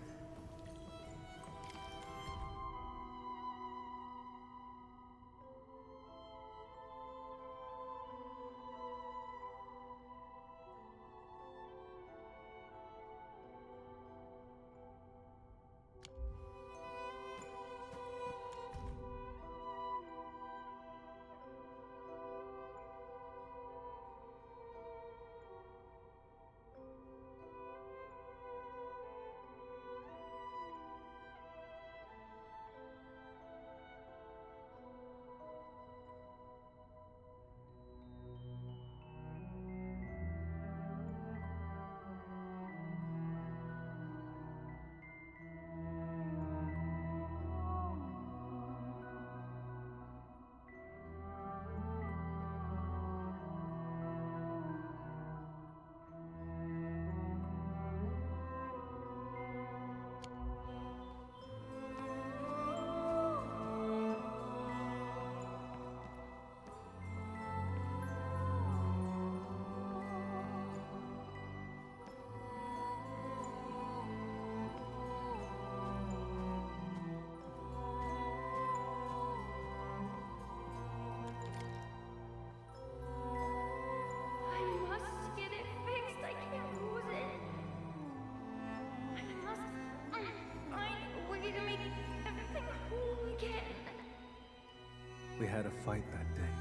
We had a fight that day.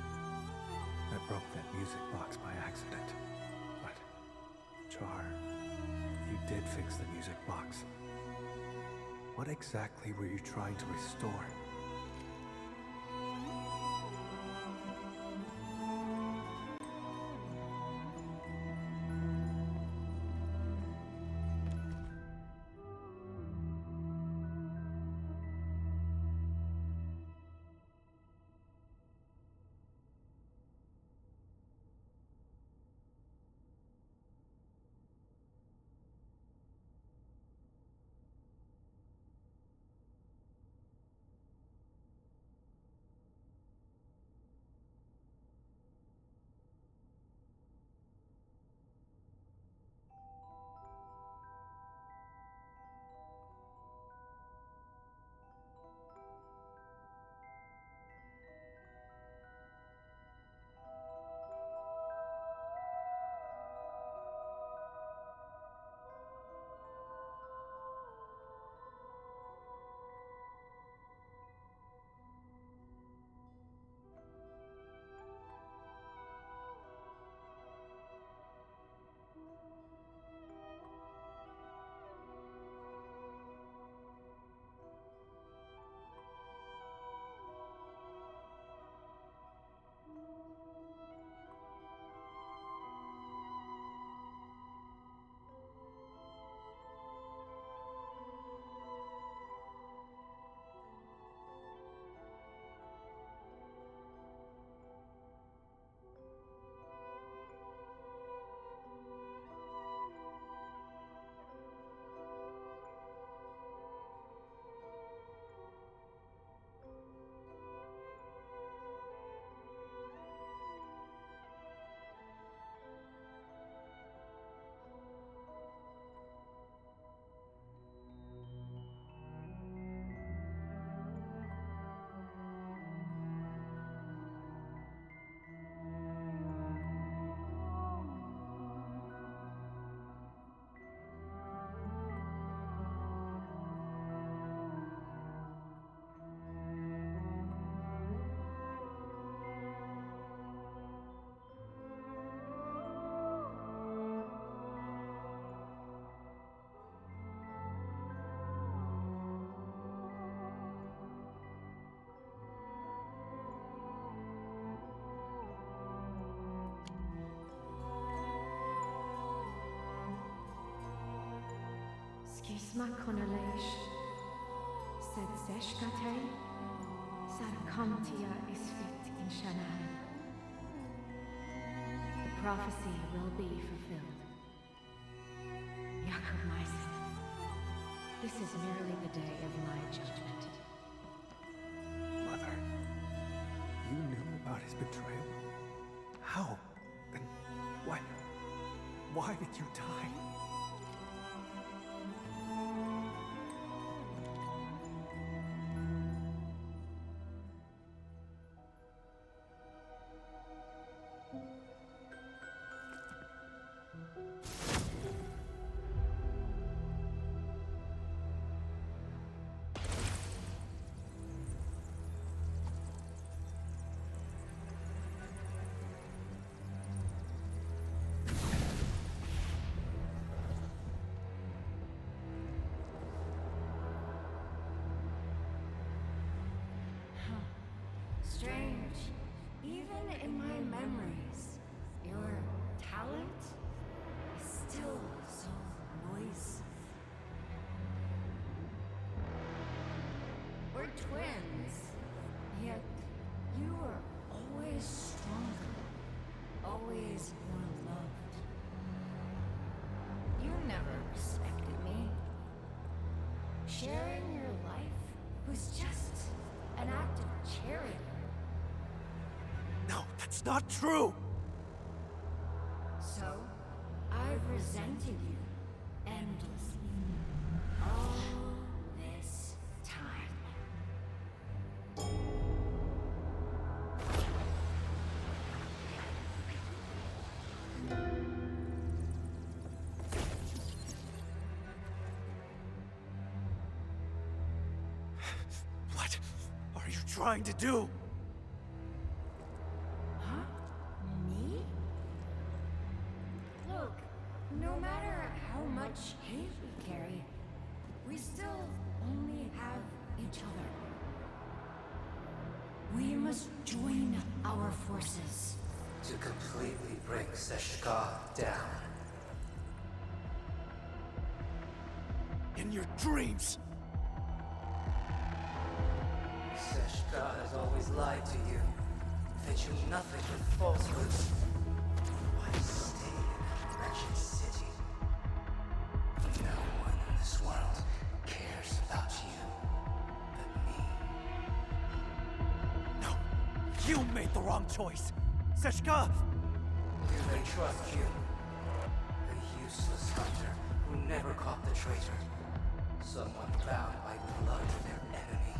I broke that music box by accident. But, Char, you did fix the music box. What exactly were you trying to restore? Skisma konalesh. Sed seshkate. Sarkantia is fit in Shanai. The prophecy will be fulfilled. Jakob Meisen, this is merely the day of my judgment. Mother, you knew about his betrayal? How? Then why did you die? Strange. Even in my memories, your talent is still so noisy. We're twins, yet you were always stronger, always more loved. You never respected me. Sharing your life was just an act of charity. No, that's not true! So, I've resented you endlessly. All this time. What are you trying to do? Me? Look, no matter how much hate we carry, we still only have each other. We must join our forces. To completely bring Seshka down. In your dreams! Seshka has always lied to you. Fed you nothing but falsehoods. Why stay in that wretched city? No one in this world cares about you but me. No! You made the wrong choice! Seshka! Do they trust you? A useless hunter who never caught the traitor. Someone bound by blood with their enemy.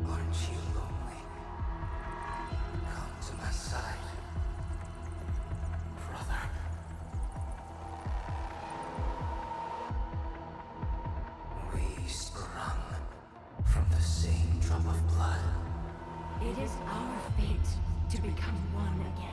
Aren't you lonely? Come to my side, brother. We sprung from the same drop of blood. It is our fate to become one again.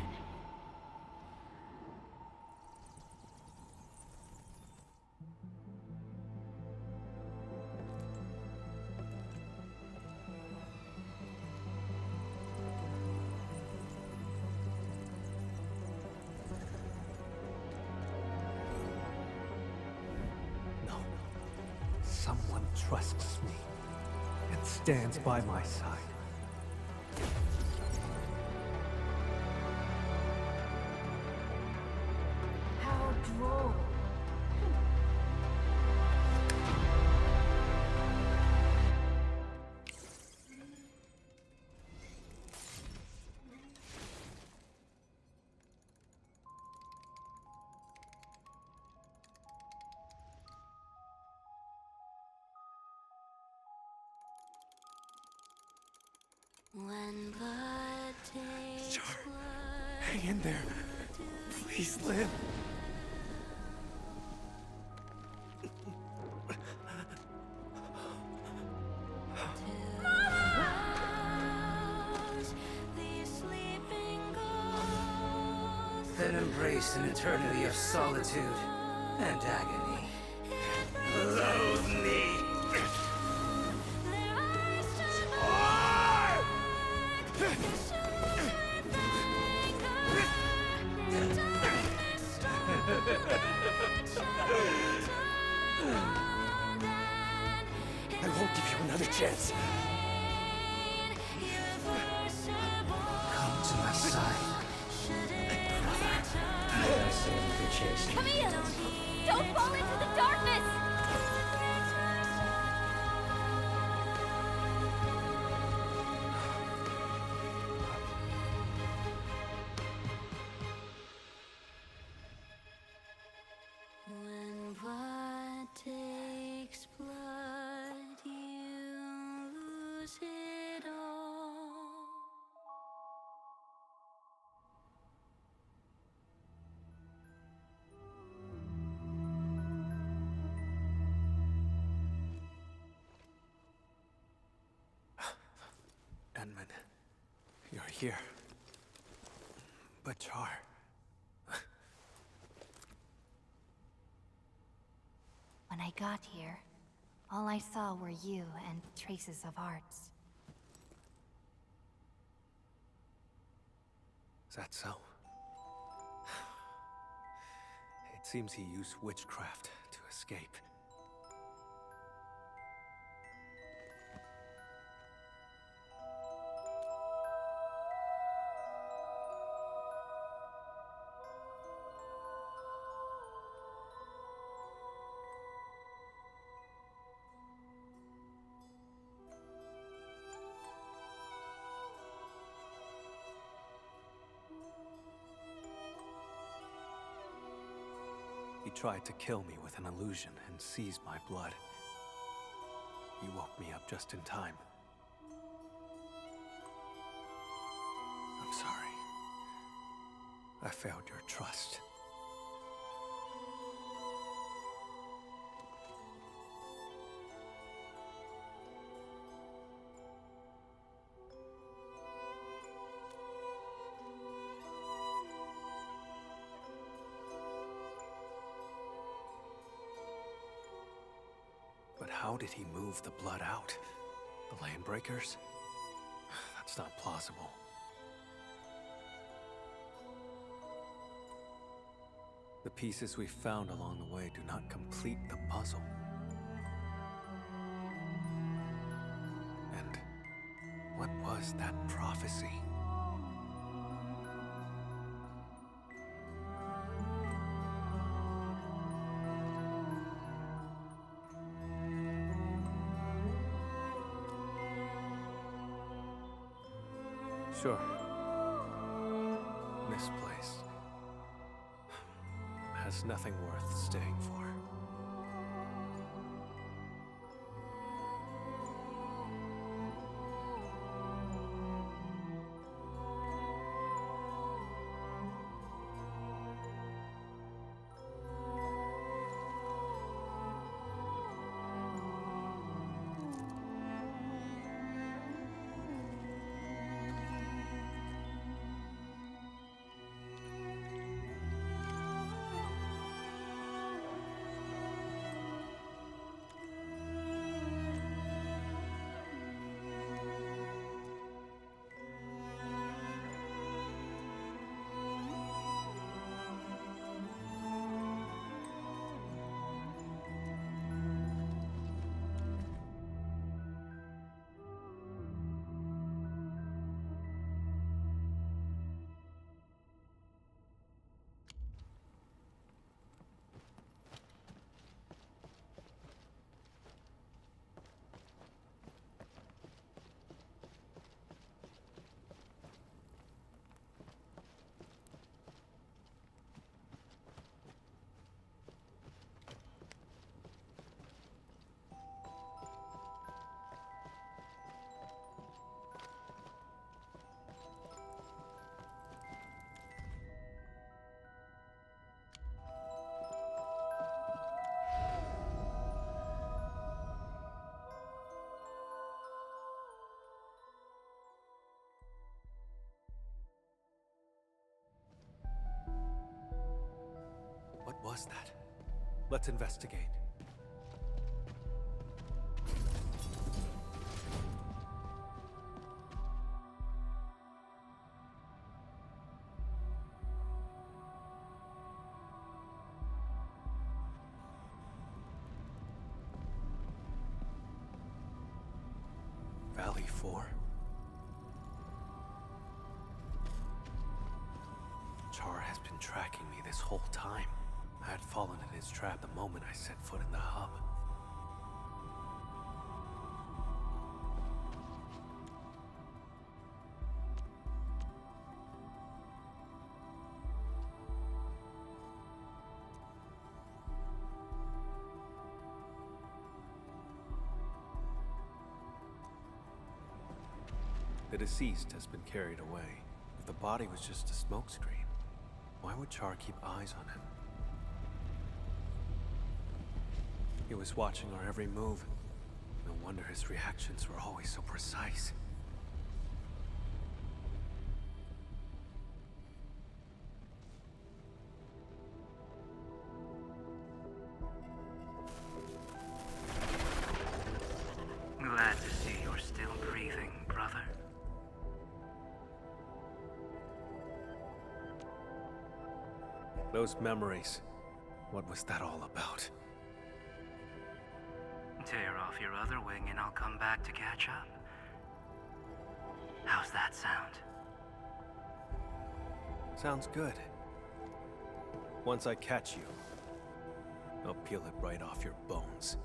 No. Someone trusts me and stands by my side. How droll. When blood takes Char, blood, hang in there. Please live. rouse these sleeping ghosts. Then embrace an eternity of solitude and agony. Loathe me. Their eyes turn black, they show their anger. I won't give you another chance. Come to my side. Brother, I say you could chase me. Camille! Don't fall into the darkness! When blood takes blood, you lose it all. Enman, you're here. But Char... When I got here, all I saw were you and traces of arts. Is that so? It seems he used witchcraft to escape. He tried to kill me with an illusion and seized my blood. You woke me up just in time. I'm sorry. I failed your trust. But how did he move the blood out? The lane breakers? That's not plausible. The pieces we found along the way do not complete the puzzle. And what was that prophecy? Sure. Misplaced. Has nothing worth staying for. What was that? Let's investigate. before? Char has been tracking me this whole time. I had fallen in his trap the moment I set foot in the hub. The deceased has been carried away. If the body was just a smokescreen, why would Char keep eyes on him? He was watching our every move. No wonder his reactions were always so precise. Glad to see you're still breathing, brother. Those memories. What was that all about? Tear off your other wing and I'll come back to catch up. How's that sound? Sounds good. Once I catch you, I'll peel it right off your bones.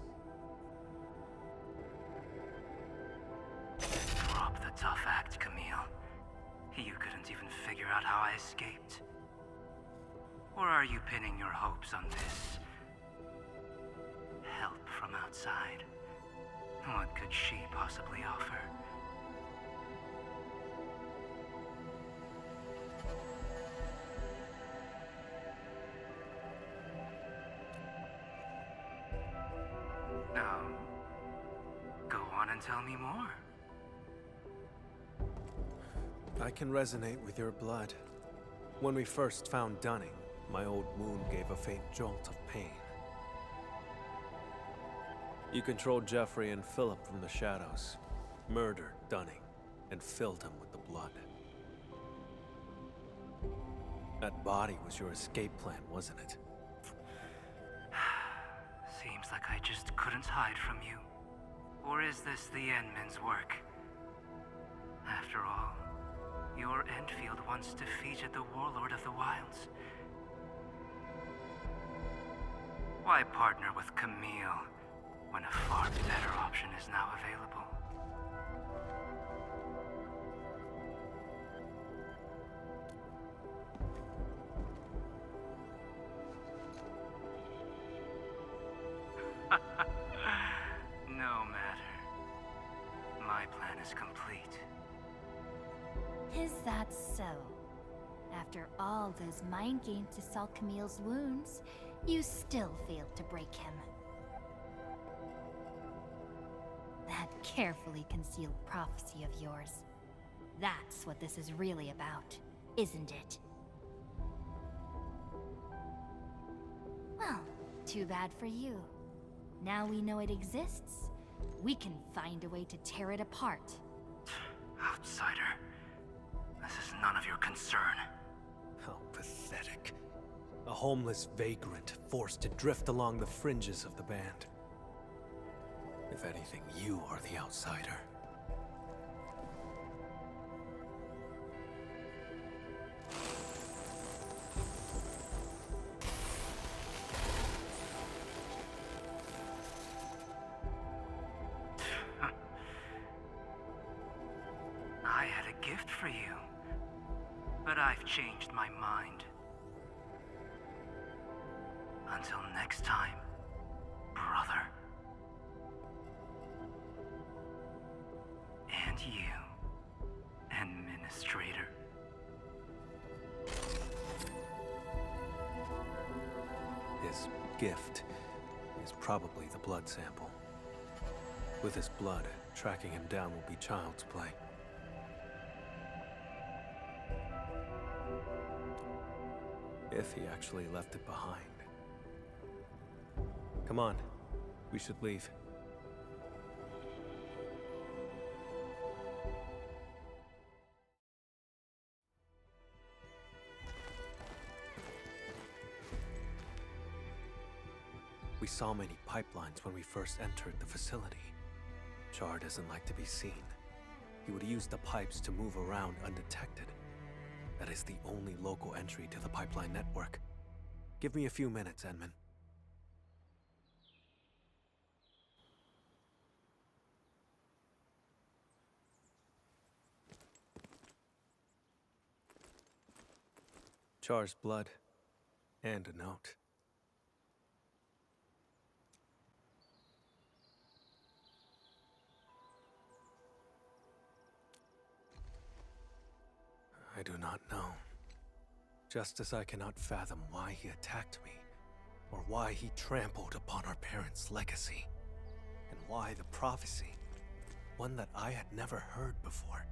Drop the tough act, Camille. You couldn't even figure out how I escaped. Or are you pinning your hopes on this? Help from outside. What could she possibly offer? Now, go on and tell me more. I can resonate with your blood. When we first found Dunning, my old wound gave a faint jolt of pain. You controlled Jeffrey and Philip from the shadows, murdered Dunning, and filled him with the blood. That body was your escape plan, wasn't it? Seems like I just couldn't hide from you. Or is this the Endmen's work? After all, your Endfield once defeated the Warlord of the Wilds. Why partner with Camille when a far better option is now available? No matter. My plan is complete. Is that so? After all those mind games to salt Camille's wounds, you still failed to break him. That carefully concealed prophecy of yours. That's what this is really about, isn't it? Well, too bad for you. Now we know it exists, we can find a way to tear it apart. Outsider. This is none of your concern. How pathetic. A homeless vagrant forced to drift along the fringes of the band. If anything, you are the outsider. I had a gift for you, but I've changed my mind. Until next time, brother. And you, Administrator. His gift is probably the blood sample. With his blood, tracking him down will be child's play. If he actually left it behind. Come on, we should leave. We saw many pipelines when we first entered the facility. Char doesn't like to be seen. he would use the pipes to move around undetected. That is the only local entry to the pipeline network. Give me a few minutes, Edmund. Char's blood, and a note. I do not know. Just as I cannot fathom why he attacked me, or why he trampled upon our parents' legacy, and why the prophecy, one that I had never heard before.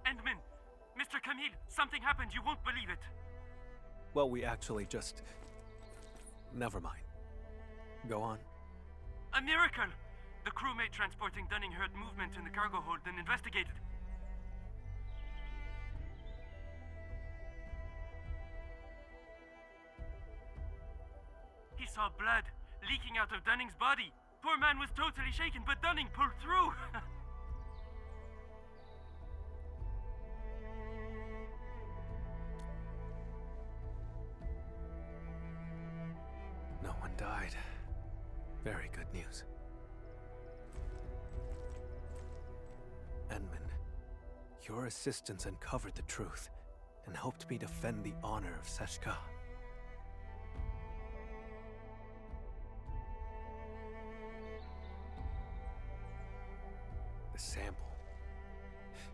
Endman! Mr. Camille, something happened, you won't believe it! Well, we actually just... Never mind. Go on. A miracle! The crewmate transporting Dunning heard movement in the cargo hold and investigated. He saw blood leaking out of Dunning's body. Poor man was totally shaken, but Dunning pulled through! No one died. Very good news. Edmund, your assistance uncovered the truth and helped me defend the honor of Seshka. The sample.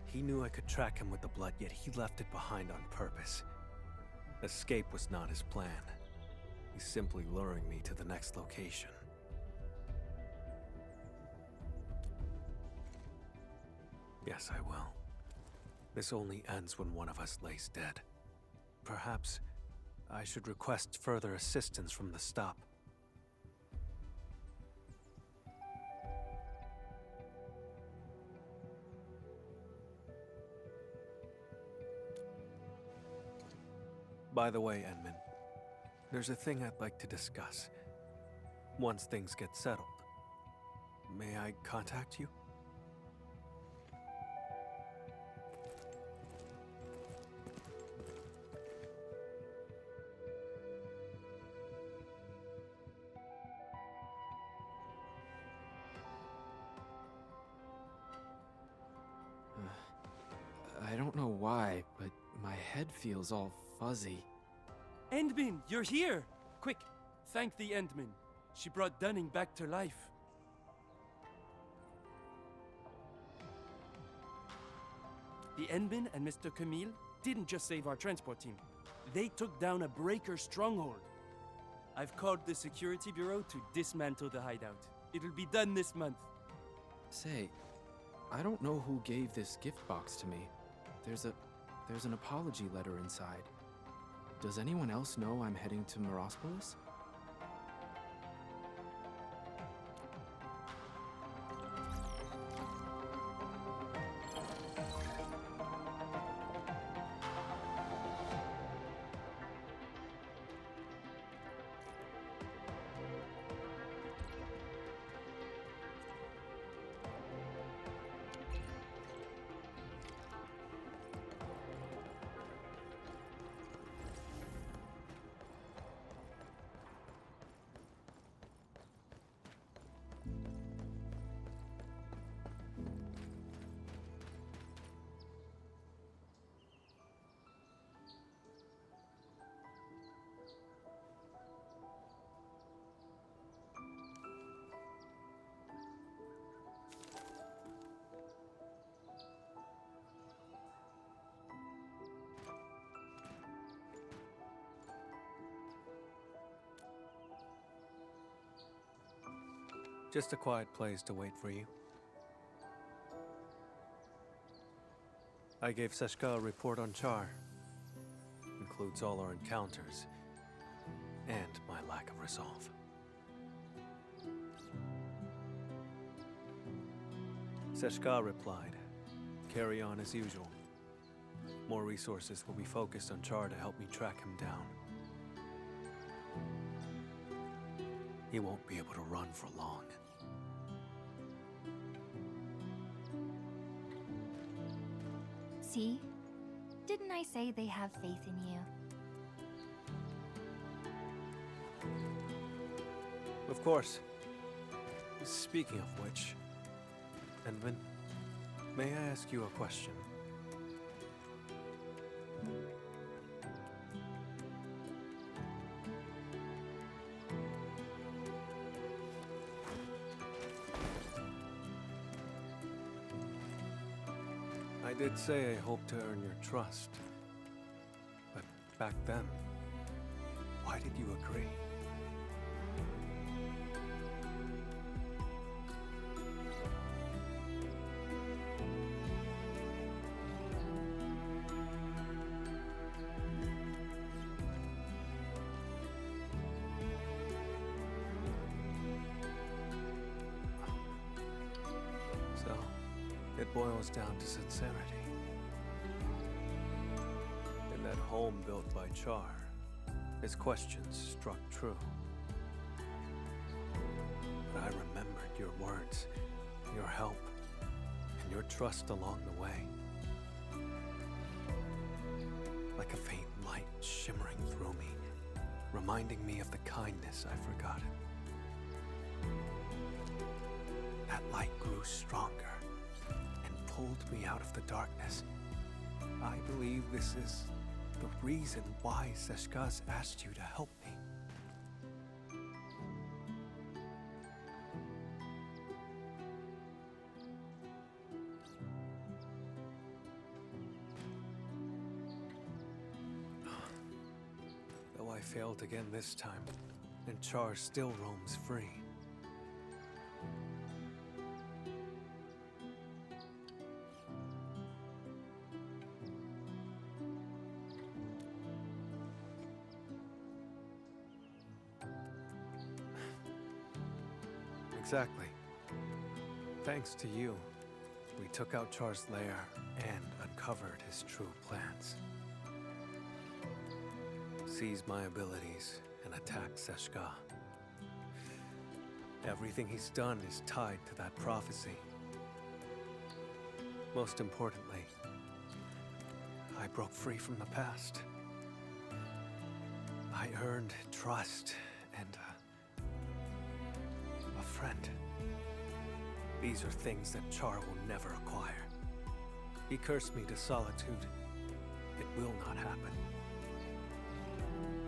He knew I could track him with the blood, yet he left it behind on purpose. Escape was not his plan. He's simply luring me to the next location. Yes, I will. This only ends when one of us lays dead. Perhaps I should request further assistance from the stop. By the way, Edmund, there's a thing I'd like to discuss. Once things get settled, may I contact you? I don't know why, but my head feels all fuzzy. Endman, you're here! Quick, thank the Endman. She brought Dunning back to life. The Endman and Mr. Camille didn't just save our transport team. They took down a breaker stronghold. I've called the security bureau to dismantle the hideout. It'll be done this month. Say, I don't know who gave this gift box to me. There's an apology letter inside. Does anyone else know I'm heading to Morospolis? Just a quiet place to wait for you. I gave Seshka a report on Char. Includes all our encounters and my lack of resolve. Seshka replied, "Carry on as usual." more resources will be focused on Char to help me track him down. He won't be able to run for long. See? Didn't I say they have faith in you? Of course. Speaking of which, Endman, may I ask you a question? I did say I hoped to earn your trust. But back then, why did you agree? So, it boils down to sincerity. In that home built by Char, his questions struck true. But I remembered your words, your help, and your trust along the way. Like a faint light shimmering through me, reminding me of the kindness I've forgotten. That light grew stronger and pulled me out of the darkness. I believe this is the reason why Seshka's asked you to help me. Though I failed again this time, and Char still roams free. Exactly. Thanks to you, we took out Char's lair and uncovered his true plans. Seized my abilities and attacked Seshka. Everything he's done is tied to that prophecy. Most importantly, I broke free from the past. I earned trust and a friend. These are things that Char will never acquire. He cursed me to solitude. It will not happen.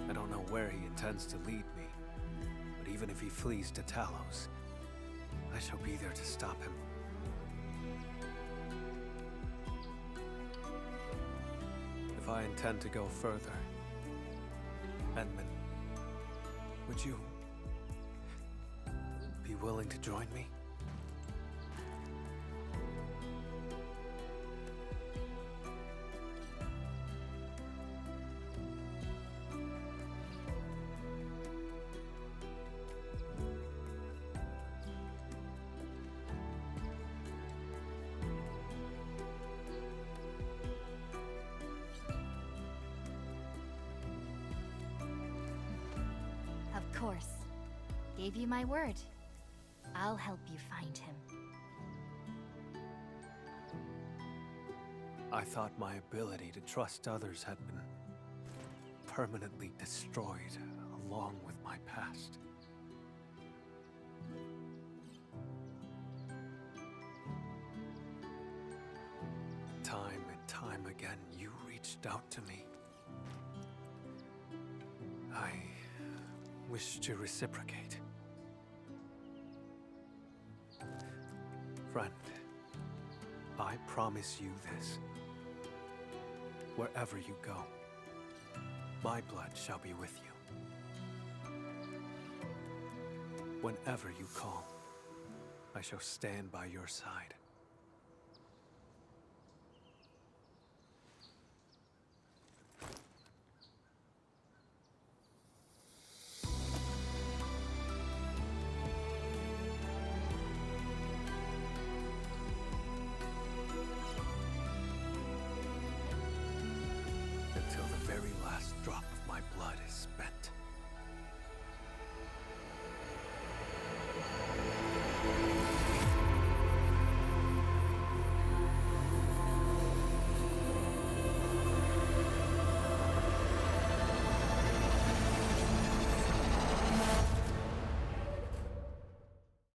I don't know where he intends to lead me, but even if he flees to Talos, I shall be there to stop him. If I intend to go further, Endman, would you be willing to join me? Of course. Gave you my word. I'll help you find him. I thought my ability to trust others had been permanently destroyed along with my past. Time and time again, you reached out to me. I wish to reciprocate. Friend, I promise you this. Wherever you go, my blood shall be with you. Whenever you call, I shall stand by your side. drop of my blood is spent.